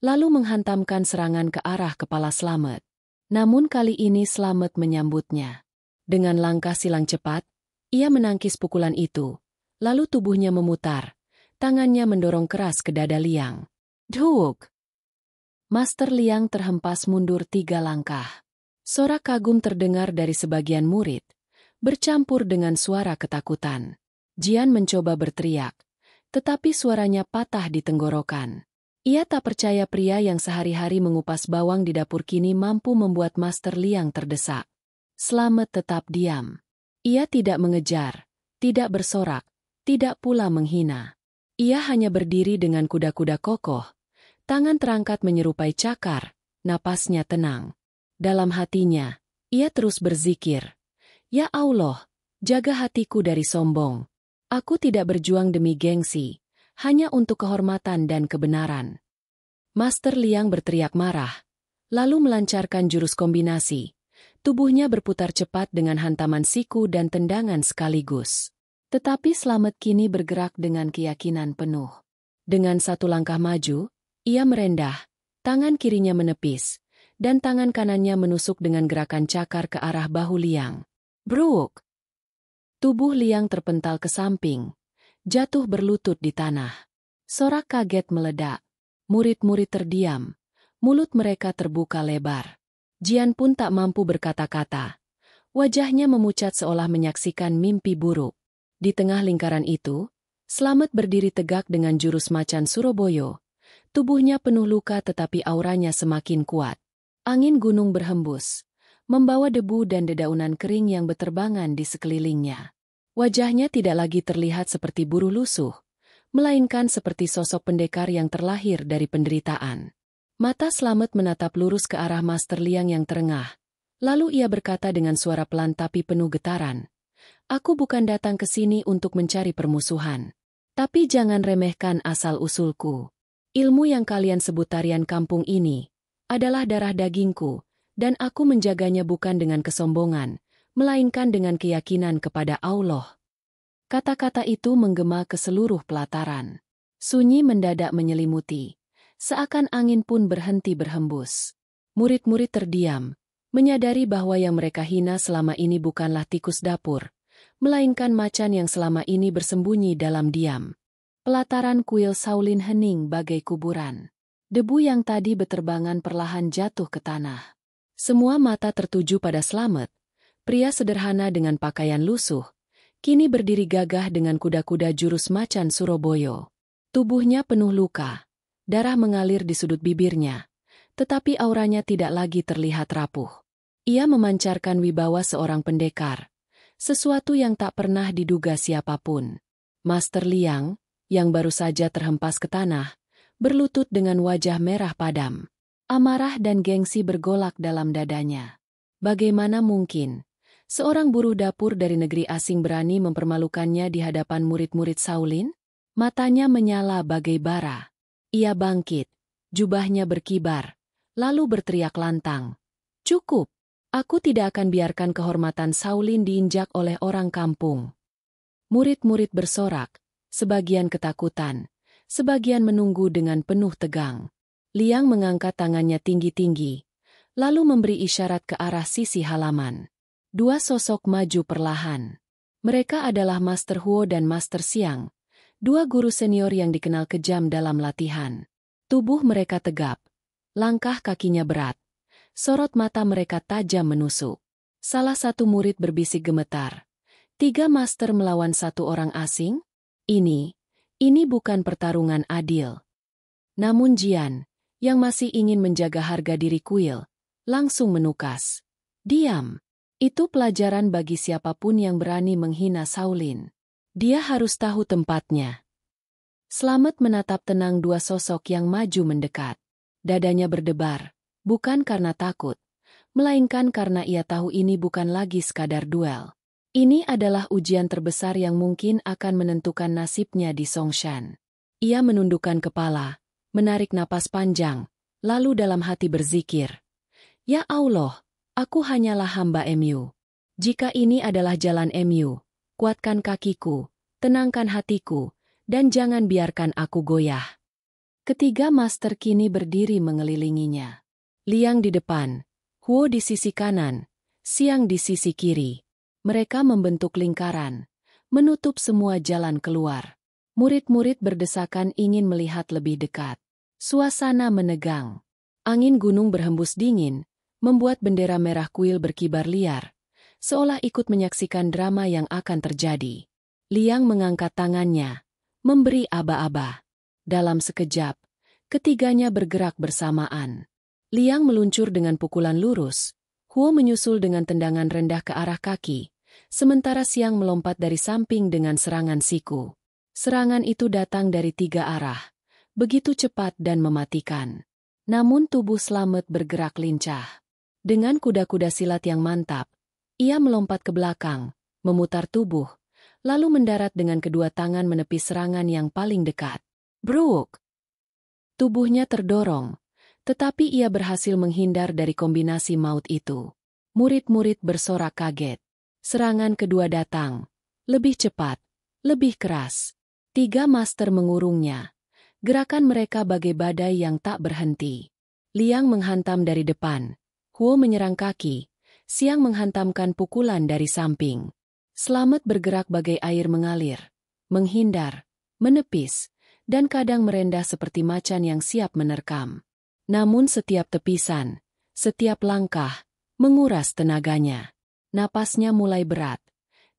lalu menghantamkan serangan ke arah kepala Slamet. Namun kali ini Slamet menyambutnya. Dengan langkah silang cepat, ia menangkis pukulan itu. Lalu tubuhnya memutar, tangannya mendorong keras ke dada Liang. Dhuk! Master Liang terhempas mundur 3 langkah. Sorak kagum terdengar dari sebagian murid, bercampur dengan suara ketakutan. Jian mencoba berteriak, tetapi suaranya patah di tenggorokan. Ia tak percaya pria yang sehari-hari mengupas bawang di dapur kini mampu membuat Master Liang terdesak. Slamet tetap diam. Ia tidak mengejar, tidak bersorak, tidak pula menghina. Ia hanya berdiri dengan kuda-kuda kokoh, tangan terangkat menyerupai cakar, napasnya tenang. Dalam hatinya, ia terus berzikir. Ya Allah, jaga hatiku dari sombong. Aku tidak berjuang demi gengsi, hanya untuk kehormatan dan kebenaran. Master Liang berteriak marah, lalu melancarkan jurus kombinasi. Tubuhnya berputar cepat dengan hantaman siku dan tendangan sekaligus. Tetapi Slamet kini bergerak dengan keyakinan penuh. Dengan satu langkah maju, ia merendah, tangan kirinya menepis, dan tangan kanannya menusuk dengan gerakan cakar ke arah bahu Liang. Bruk! Tubuh Liang terpental ke samping, jatuh berlutut di tanah. Sorak kaget meledak. Murid-murid terdiam, mulut mereka terbuka lebar. Jian pun tak mampu berkata-kata. Wajahnya memucat seolah menyaksikan mimpi buruk. Di tengah lingkaran itu, Slamet berdiri tegak dengan jurus macan Surabaya. Tubuhnya penuh luka tetapi auranya semakin kuat. Angin gunung berhembus, membawa debu dan dedaunan kering yang beterbangan di sekelilingnya. Wajahnya tidak lagi terlihat seperti buruh lusuh, melainkan seperti sosok pendekar yang terlahir dari penderitaan. Mata Slamet menatap lurus ke arah Master Liang yang terengah, Lalu ia berkata dengan suara pelan tapi penuh getaran, "Aku bukan datang ke sini untuk mencari permusuhan. Tapi jangan remehkan asal-usulku. Ilmu yang kalian sebut tarian kampung ini adalah darah dagingku, dan aku menjaganya bukan dengan kesombongan, melainkan dengan keyakinan kepada Allah." Kata-kata itu menggema ke seluruh pelataran. Sunyi mendadak menyelimuti. Seakan angin pun berhenti berhembus. Murid-murid terdiam, menyadari bahwa yang mereka hina selama ini bukanlah tikus dapur, melainkan macan yang selama ini bersembunyi dalam diam. Pelataran kuil Shaolin hening bagai kuburan. Debu yang tadi beterbangan perlahan jatuh ke tanah. Semua mata tertuju pada Slamet, pria sederhana dengan pakaian lusuh, kini berdiri gagah dengan kuda-kuda jurus macan Surabaya. Tubuhnya penuh luka, darah mengalir di sudut bibirnya, tetapi auranya tidak lagi terlihat rapuh. Ia memancarkan wibawa seorang pendekar, sesuatu yang tak pernah diduga siapapun. Master Liang, yang baru saja terhempas ke tanah, berlutut dengan wajah merah padam. Amarah dan gengsi bergolak dalam dadanya. Bagaimana mungkin seorang buruh dapur dari negeri asing berani mempermalukannya di hadapan murid-murid Shaolin? Matanya menyala bagai bara. Ia bangkit, jubahnya berkibar, lalu berteriak lantang, "Cukup! Aku tidak akan biarkan kehormatan Shaolin diinjak oleh orang kampung." Murid-murid bersorak, sebagian ketakutan, sebagian menunggu dengan penuh tegang. Liang mengangkat tangannya tinggi-tinggi, lalu memberi isyarat ke arah sisi halaman. Dua sosok maju perlahan. Mereka adalah Master Huo dan Master Xiang, dua guru senior yang dikenal kejam dalam latihan. Tubuh mereka tegap, langkah kakinya berat, sorot mata mereka tajam menusuk. Salah satu murid berbisik gemetar, "3 master melawan 1 orang asing? Ini bukan pertarungan adil." Namun Jian, yang masih ingin menjaga harga diri kuil, langsung menukas, "Diam. Itu pelajaran bagi siapapun yang berani menghina Shaolin. Dia harus tahu tempatnya." Slamet menatap tenang dua sosok yang maju mendekat. Dadanya berdebar, bukan karena takut, melainkan karena ia tahu ini bukan lagi sekadar duel. Ini adalah ujian terbesar yang mungkin akan menentukan nasibnya di Songshan. Ia menundukkan kepala, menarik napas panjang, lalu dalam hati berzikir, "Ya Allah, aku hanyalah hamba MU. Jika ini adalah jalan MU, kuatkan kakiku, tenangkan hatiku, dan jangan biarkan aku goyah." Ketiga master kini berdiri mengelilinginya. Liang di depan, Huo di sisi kanan, Xiang di sisi kiri. Mereka membentuk lingkaran, menutup semua jalan keluar. Murid-murid berdesakan ingin melihat lebih dekat. Suasana menegang. Angin gunung berhembus dingin, membuat bendera merah kuil berkibar liar, seolah ikut menyaksikan drama yang akan terjadi. Liang mengangkat tangannya, memberi aba-aba. Dalam sekejap, ketiganya bergerak bersamaan. Liang meluncur dengan pukulan lurus, Huo menyusul dengan tendangan rendah ke arah kaki, sementara Xiang melompat dari samping dengan serangan siku. Serangan itu datang dari 3 arah, begitu cepat dan mematikan. Namun tubuh Slamet bergerak lincah. Dengan kuda-kuda silat yang mantap, ia melompat ke belakang, memutar tubuh, lalu mendarat dengan kedua tangan menepis serangan yang paling dekat. Bruk! Tubuhnya terdorong, tetapi ia berhasil menghindar dari kombinasi maut itu. Murid-murid bersorak kaget. Serangan kedua datang, lebih cepat, lebih keras. 3 master mengurungnya. Gerakan mereka bagai badai yang tak berhenti. Liang menghantam dari depan, Huo menyerang kaki, Xiang menghantamkan pukulan dari samping. Slamet bergerak bagai air mengalir, menghindar, menepis, dan kadang merendah seperti macan yang siap menerkam. Namun setiap tepisan, setiap langkah, menguras tenaganya. Napasnya mulai berat,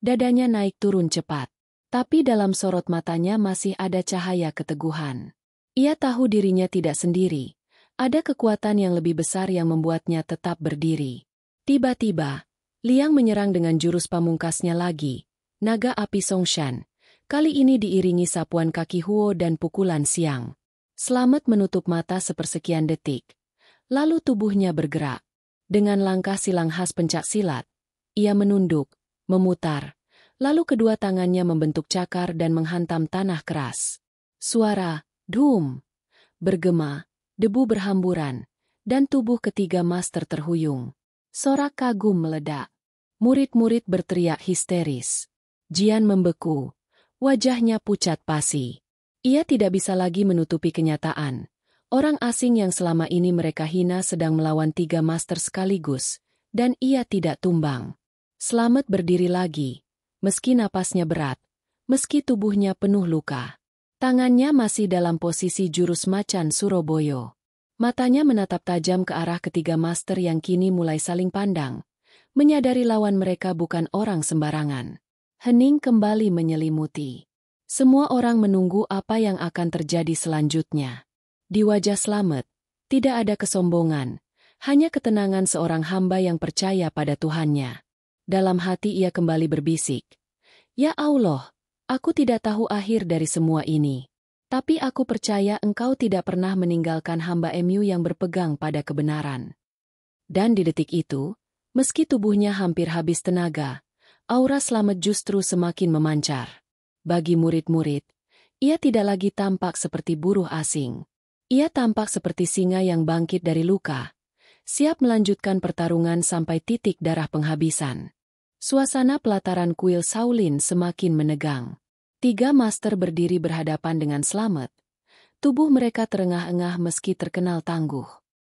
dadanya naik turun cepat. Tapi dalam sorot matanya masih ada cahaya keteguhan. Ia tahu dirinya tidak sendiri. Ada kekuatan yang lebih besar yang membuatnya tetap berdiri. Tiba-tiba, Liang menyerang dengan jurus pamungkasnya lagi, naga api Songshan. Kali ini diiringi sapuan kaki Huo dan pukulan Xiang. Slamet menutup mata sepersekian detik. Lalu tubuhnya bergerak. Dengan langkah silang khas pencak silat, ia menunduk, memutar, lalu kedua tangannya membentuk cakar dan menghantam tanah keras. Suara, "Dum!" bergema, debu berhamburan, dan tubuh ketiga master terhuyung. Sorak kagum meledak. Murid-murid berteriak histeris. Jian membeku. Wajahnya pucat pasi. Ia tidak bisa lagi menutupi kenyataan. Orang asing yang selama ini mereka hina sedang melawan 3 master sekaligus, dan ia tidak tumbang. Slamet berdiri lagi, meski napasnya berat, meski tubuhnya penuh luka. Tangannya masih dalam posisi jurus macan Surabaya. Matanya menatap tajam ke arah ketiga master yang kini mulai saling pandang, menyadari lawan mereka bukan orang sembarangan. Hening kembali menyelimuti. Semua orang menunggu apa yang akan terjadi selanjutnya. Di wajah Slamet, tidak ada kesombongan, hanya ketenangan seorang hamba yang percaya pada Tuhannya. Dalam hati ia kembali berbisik, "Ya Allah, aku tidak tahu akhir dari semua ini. Tapi aku percaya Engkau tidak pernah meninggalkan hamba MU yang berpegang pada kebenaran." Dan di detik itu, meski tubuhnya hampir habis tenaga, aura Slamet justru semakin memancar. Bagi murid-murid, ia tidak lagi tampak seperti buruh asing. Ia tampak seperti singa yang bangkit dari luka, siap melanjutkan pertarungan sampai titik darah penghabisan. Suasana pelataran kuil Shaolin semakin menegang. 3 master berdiri berhadapan dengan Slamet. Tubuh mereka terengah-engah meski terkenal tangguh.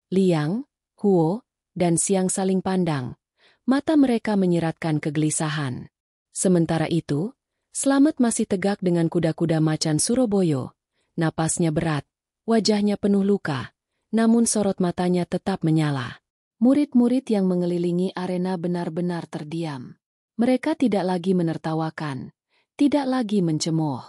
Liang, Huo, dan Xiang saling pandang. Mata mereka menyiratkan kegelisahan. Sementara itu, Slamet masih tegak dengan kuda-kuda macan Surabaya. Napasnya berat, wajahnya penuh luka, namun sorot matanya tetap menyala. Murid-murid yang mengelilingi arena benar-benar terdiam. Mereka tidak lagi menertawakan, tidak lagi mencemooh.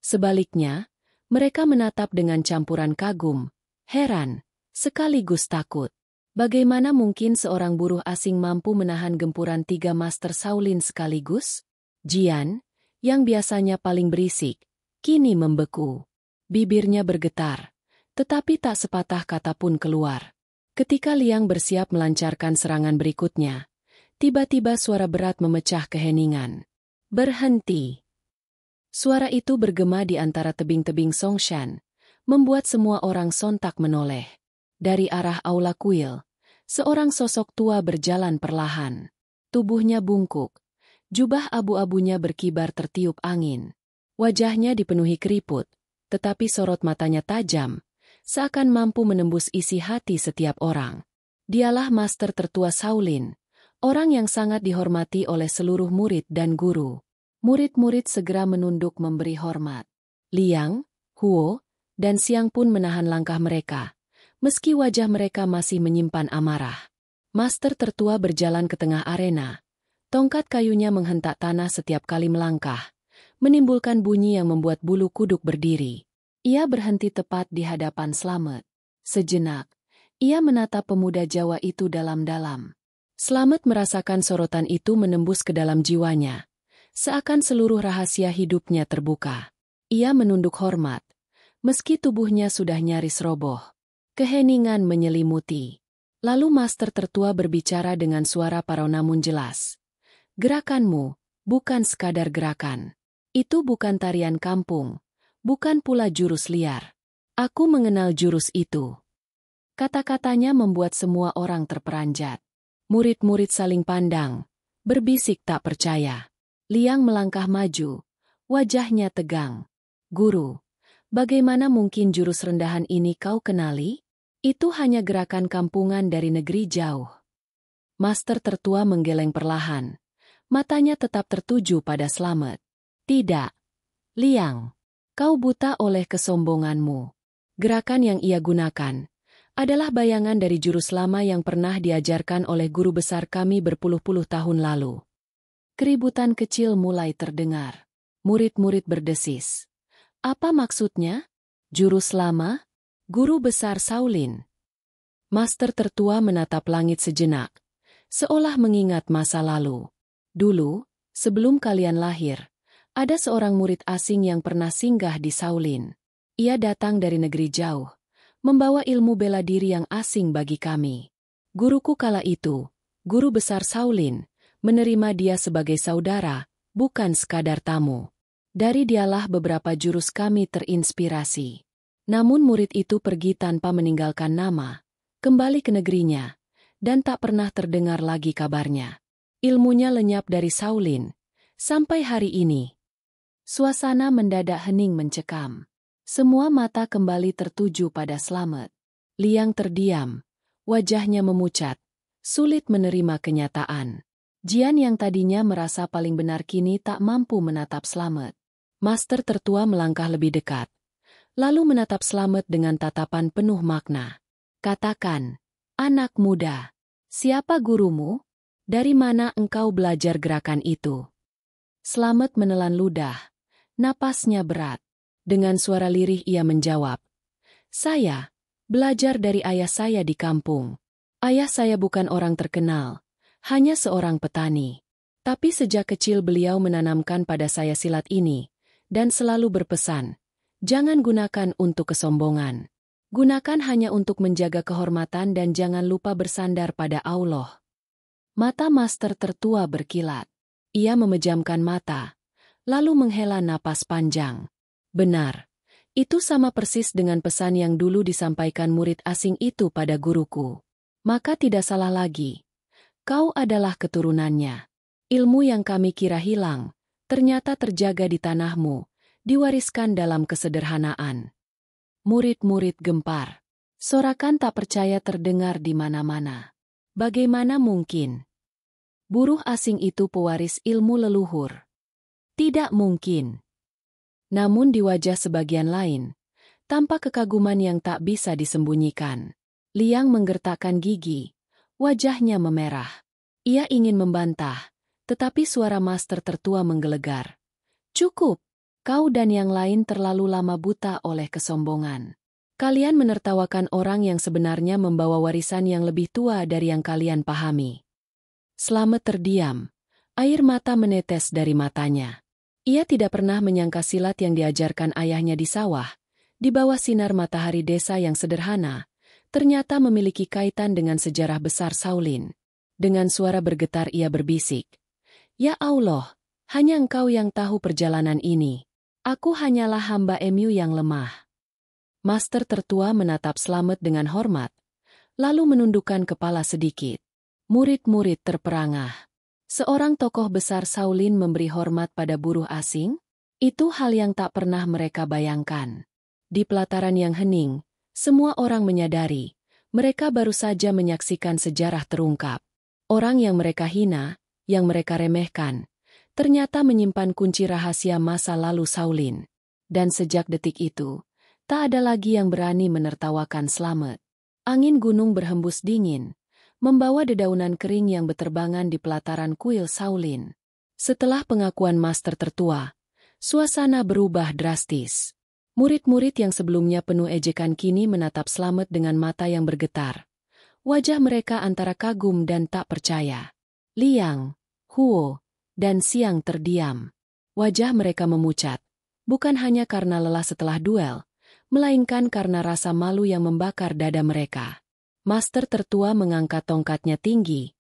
Sebaliknya, mereka menatap dengan campuran kagum, heran, sekaligus takut. Bagaimana mungkin seorang buruh asing mampu menahan gempuran 3 master Shaolin sekaligus? Jian, yang biasanya paling berisik, kini membeku. Bibirnya bergetar, tetapi tak sepatah kata pun keluar. Ketika Liang bersiap melancarkan serangan berikutnya, tiba-tiba suara berat memecah keheningan. "Berhenti!" Suara itu bergema di antara tebing-tebing Songshan, membuat semua orang sontak menoleh. Dari arah aula kuil, seorang sosok tua berjalan perlahan. Tubuhnya bungkuk, jubah abu-abunya berkibar tertiup angin. Wajahnya dipenuhi keriput, tetapi sorot matanya tajam, seakan mampu menembus isi hati setiap orang. Dialah master tertua Shaolin, orang yang sangat dihormati oleh seluruh murid dan guru. Murid-murid segera menunduk memberi hormat. Liang, Huo, dan Xiang pun menahan langkah mereka, meski wajah mereka masih menyimpan amarah. Master tertua berjalan ke tengah arena. Tongkat kayunya menghentak tanah setiap kali melangkah, menimbulkan bunyi yang membuat bulu kuduk berdiri. Ia berhenti tepat di hadapan Slamet. Sejenak, ia menatap pemuda Jawa itu dalam-dalam. Slamet merasakan sorotan itu menembus ke dalam jiwanya, seakan seluruh rahasia hidupnya terbuka. Ia menunduk hormat, meski tubuhnya sudah nyaris roboh. Keheningan menyelimuti. Lalu master tertua berbicara dengan suara parau namun jelas. "Gerakanmu, bukan sekadar gerakan. Itu bukan tarian kampung. Bukan pula jurus liar. Aku mengenal jurus itu." Kata-katanya membuat semua orang terperanjat. Murid-murid saling pandang, berbisik tak percaya. Liang melangkah maju, wajahnya tegang. "Guru, bagaimana mungkin jurus rendahan ini kau kenali? Itu hanya gerakan kampungan dari negeri jauh." Master tertua menggeleng perlahan. Matanya tetap tertuju pada Slamet. "Tidak, Liang. Kau buta oleh kesombonganmu. Gerakan yang ia gunakan adalah bayangan dari jurus lama yang pernah diajarkan oleh guru besar kami berpuluh-puluh tahun lalu." Keributan kecil mulai terdengar. Murid-murid berdesis. Apa maksudnya? Jurus lama? Guru besar Shaolin. Master tertua menatap langit sejenak, seolah mengingat masa lalu. Dulu, sebelum kalian lahir, ada seorang murid asing yang pernah singgah di Shaolin. Ia datang dari negeri jauh, membawa ilmu bela diri yang asing bagi kami. Guruku kala itu, guru besar Shaolin, menerima dia sebagai saudara, bukan sekadar tamu. Dari dialah beberapa jurus kami terinspirasi. Namun murid itu pergi tanpa meninggalkan nama, kembali ke negerinya, dan tak pernah terdengar lagi kabarnya. Ilmunya lenyap dari Shaolin. Sampai hari ini, suasana mendadak hening mencekam. Semua mata kembali tertuju pada Slamet. Liang terdiam, wajahnya memucat, sulit menerima kenyataan. Jian yang tadinya merasa paling benar kini tak mampu menatap Slamet. Master tertua melangkah lebih dekat, lalu menatap Slamet dengan tatapan penuh makna. Katakan, anak muda, siapa gurumu? Dari mana engkau belajar gerakan itu? Slamet menelan ludah, napasnya berat. Dengan suara lirih ia menjawab, saya belajar dari ayah saya di kampung. Ayah saya bukan orang terkenal, hanya seorang petani. Tapi sejak kecil beliau menanamkan pada saya silat ini, dan selalu berpesan, jangan gunakan untuk kesombongan. Gunakan hanya untuk menjaga kehormatan dan jangan lupa bersandar pada Allah. Mata master tertua berkilat. Ia memejamkan mata, lalu menghela napas panjang. Benar, itu sama persis dengan pesan yang dulu disampaikan murid asing itu pada guruku. Maka tidak salah lagi. Kau adalah keturunannya. Ilmu yang kami kira hilang, ternyata terjaga di tanahmu, diwariskan dalam kesederhanaan. Murid-murid gempar. Sorakan tak percaya terdengar di mana-mana. Bagaimana mungkin? Buruh asing itu pewaris ilmu leluhur. Tidak mungkin. Namun di wajah sebagian lain, tampak kekaguman yang tak bisa disembunyikan. Liang menggertakkan gigi, wajahnya memerah. Ia ingin membantah, tetapi suara master tertua menggelegar. Cukup, kau dan yang lain terlalu lama buta oleh kesombongan. Kalian menertawakan orang yang sebenarnya membawa warisan yang lebih tua dari yang kalian pahami. Slamet terdiam, air mata menetes dari matanya. Ia tidak pernah menyangka silat yang diajarkan ayahnya di sawah, di bawah sinar matahari desa yang sederhana, ternyata memiliki kaitan dengan sejarah besar Shaolin. Dengan suara bergetar ia berbisik, "Ya Allah, hanya Engkau yang tahu perjalanan ini. Aku hanyalah hamba Mu yang lemah." Master tertua menatap Slamet dengan hormat, lalu menundukkan kepala sedikit. Murid-murid terperangah. Seorang tokoh besar Shaolin memberi hormat pada buruh asing? Itu hal yang tak pernah mereka bayangkan. Di pelataran yang hening, semua orang menyadari, mereka baru saja menyaksikan sejarah terungkap. Orang yang mereka hina, yang mereka remehkan, ternyata menyimpan kunci rahasia masa lalu Shaolin. Dan sejak detik itu, tak ada lagi yang berani menertawakan Slamet. Angin gunung berhembus dingin, membawa dedaunan kering yang beterbangan di pelataran kuil Shaolin. Setelah pengakuan master tertua, suasana berubah drastis. Murid-murid yang sebelumnya penuh ejekan kini menatap Slamet dengan mata yang bergetar. Wajah mereka antara kagum dan tak percaya. Liang, Huo, dan Xiang terdiam. Wajah mereka memucat, bukan hanya karena lelah setelah duel, melainkan karena rasa malu yang membakar dada mereka. Master tertua mengangkat tongkatnya tinggi,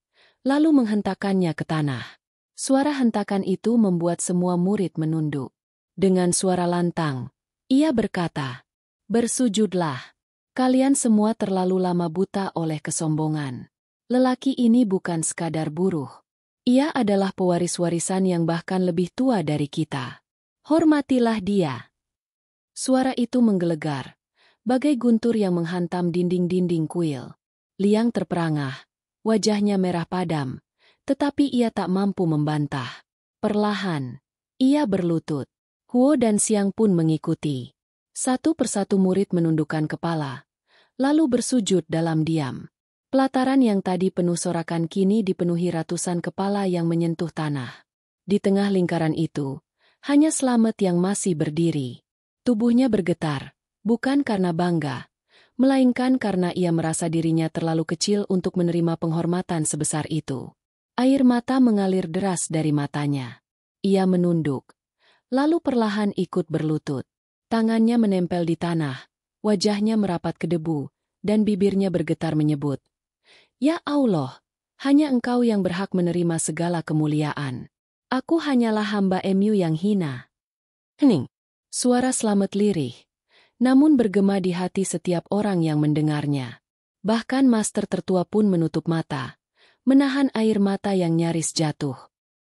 lalu menghentakkannya ke tanah. Suara hentakan itu membuat semua murid menunduk. Dengan suara lantang, ia berkata, "Bersujudlah. Kalian semua terlalu lama buta oleh kesombongan. Lelaki ini bukan sekadar buruh. Ia adalah pewaris warisan yang bahkan lebih tua dari kita. Hormatilah dia." Suara itu menggelegar, bagai guntur yang menghantam dinding-dinding kuil. Liang terperangah, wajahnya merah padam, tetapi ia tak mampu membantah. Perlahan, ia berlutut. Huo dan Xiang pun mengikuti. Satu persatu murid menundukkan kepala, lalu bersujud dalam diam. Pelataran yang tadi penuh sorakan kini dipenuhi ratusan kepala yang menyentuh tanah. Di tengah lingkaran itu, hanya Slamet yang masih berdiri. Tubuhnya bergetar. Bukan karena bangga, melainkan karena ia merasa dirinya terlalu kecil untuk menerima penghormatan sebesar itu. Air mata mengalir deras dari matanya. Ia menunduk, lalu perlahan ikut berlutut. Tangannya menempel di tanah, wajahnya merapat ke debu, dan bibirnya bergetar menyebut, Ya Allah, hanya Engkau yang berhak menerima segala kemuliaan. Aku hanyalah hamba MU yang hina. Hening. Suara Slamet lirih, namun bergema di hati setiap orang yang mendengarnya. Bahkan master tertua pun menutup mata, menahan air mata yang nyaris jatuh.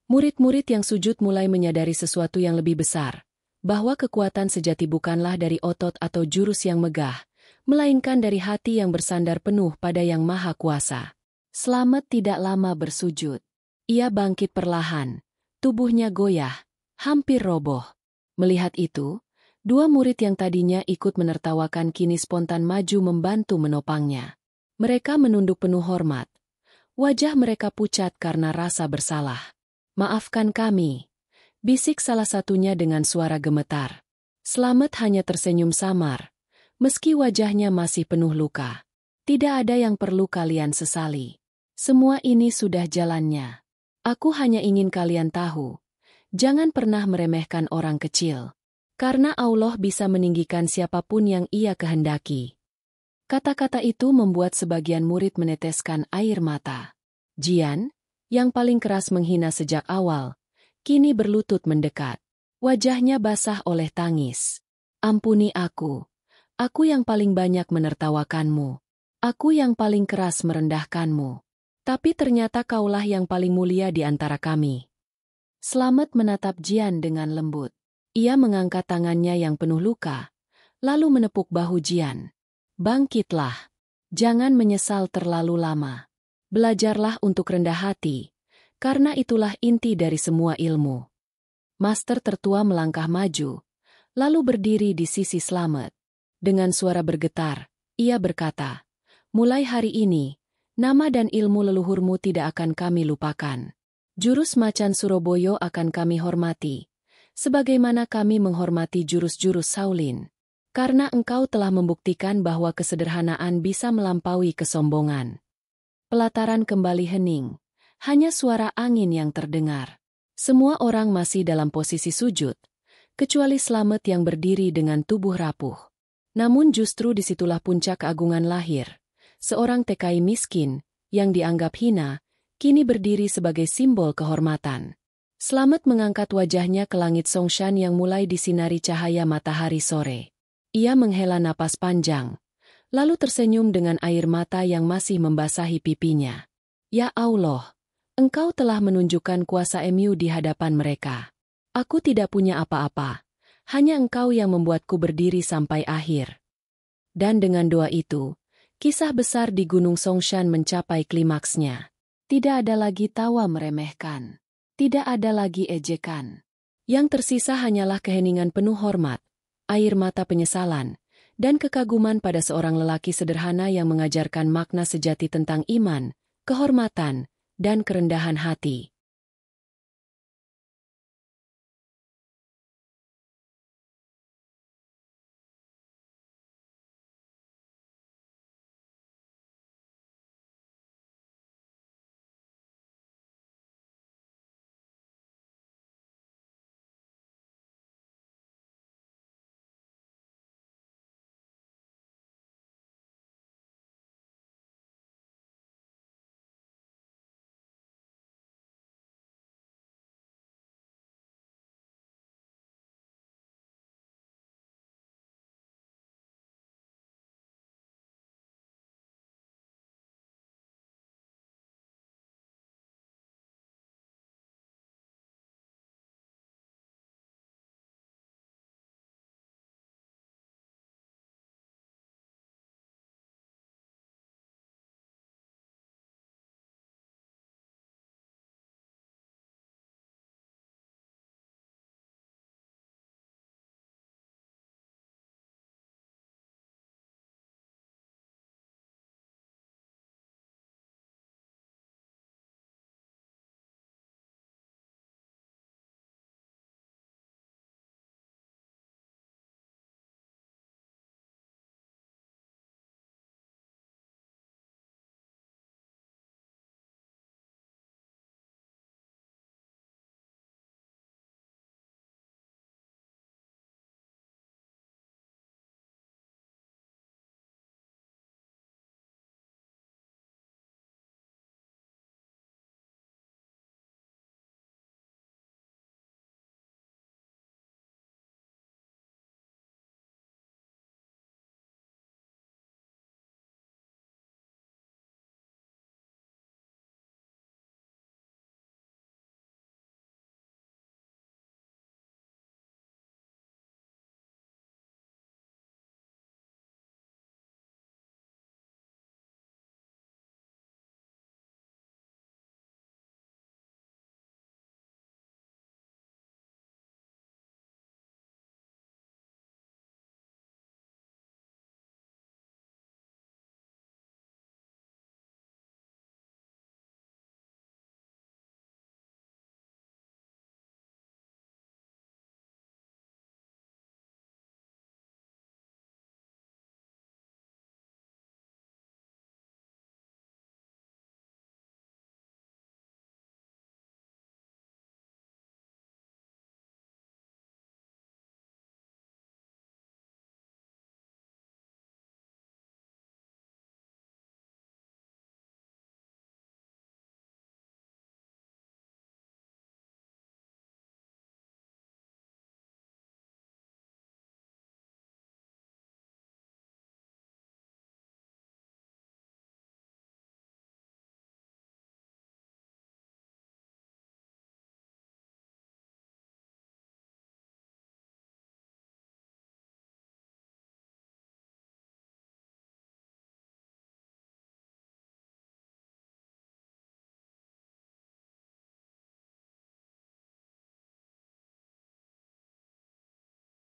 Murid-murid yang sujud mulai menyadari sesuatu yang lebih besar, bahwa kekuatan sejati bukanlah dari otot atau jurus yang megah, melainkan dari hati yang bersandar penuh pada Yang Maha Kuasa. Slamet tidak lama bersujud. Ia bangkit perlahan, tubuhnya goyah, hampir roboh. Melihat itu, dua murid yang tadinya ikut menertawakan kini spontan maju membantu menopangnya. Mereka menunduk penuh hormat. Wajah mereka pucat karena rasa bersalah. Maafkan kami, bisik salah satunya dengan suara gemetar. Slamet hanya tersenyum samar, meski wajahnya masih penuh luka. Tidak ada yang perlu kalian sesali. Semua ini sudah jalannya. Aku hanya ingin kalian tahu, jangan pernah meremehkan orang kecil. Karena Allah bisa meninggikan siapapun yang Ia kehendaki. Kata-kata itu membuat sebagian murid meneteskan air mata. Jian, yang paling keras menghina sejak awal, kini berlutut mendekat. Wajahnya basah oleh tangis. Ampuni aku yang paling banyak menertawakanmu. Aku yang paling keras merendahkanmu. Tapi ternyata kaulah yang paling mulia di antara kami. Slamet menatap Jian dengan lembut. Ia mengangkat tangannya yang penuh luka, lalu menepuk bahu Jian. Bangkitlah. Jangan menyesal terlalu lama. Belajarlah untuk rendah hati, karena itulah inti dari semua ilmu. Master tertua melangkah maju, lalu berdiri di sisi Slamet. Dengan suara bergetar, ia berkata, mulai hari ini, nama dan ilmu leluhurmu tidak akan kami lupakan. Jurus Macan Surabaya akan kami hormati, sebagaimana kami menghormati jurus-jurus Shaolin. Karena engkau telah membuktikan bahwa kesederhanaan bisa melampaui kesombongan. Pelataran kembali hening, hanya suara angin yang terdengar. Semua orang masih dalam posisi sujud, kecuali Slamet yang berdiri dengan tubuh rapuh. Namun justru disitulah puncak keagungan lahir. Seorang TKI miskin, yang dianggap hina, kini berdiri sebagai simbol kehormatan. Slamet mengangkat wajahnya ke langit Songshan yang mulai disinari cahaya matahari sore. Ia menghela napas panjang, lalu tersenyum dengan air mata yang masih membasahi pipinya. Ya Allah, Engkau telah menunjukkan kuasa MU di hadapan mereka. Aku tidak punya apa-apa, hanya Engkau yang membuatku berdiri sampai akhir. Dan dengan doa itu, kisah besar di Gunung Songshan mencapai klimaksnya. Tidak ada lagi tawa meremehkan. Tidak ada lagi ejekan. Yang tersisa hanyalah keheningan penuh hormat, air mata penyesalan, dan kekaguman pada seorang lelaki sederhana yang mengajarkan makna sejati tentang iman, kehormatan, dan kerendahan hati.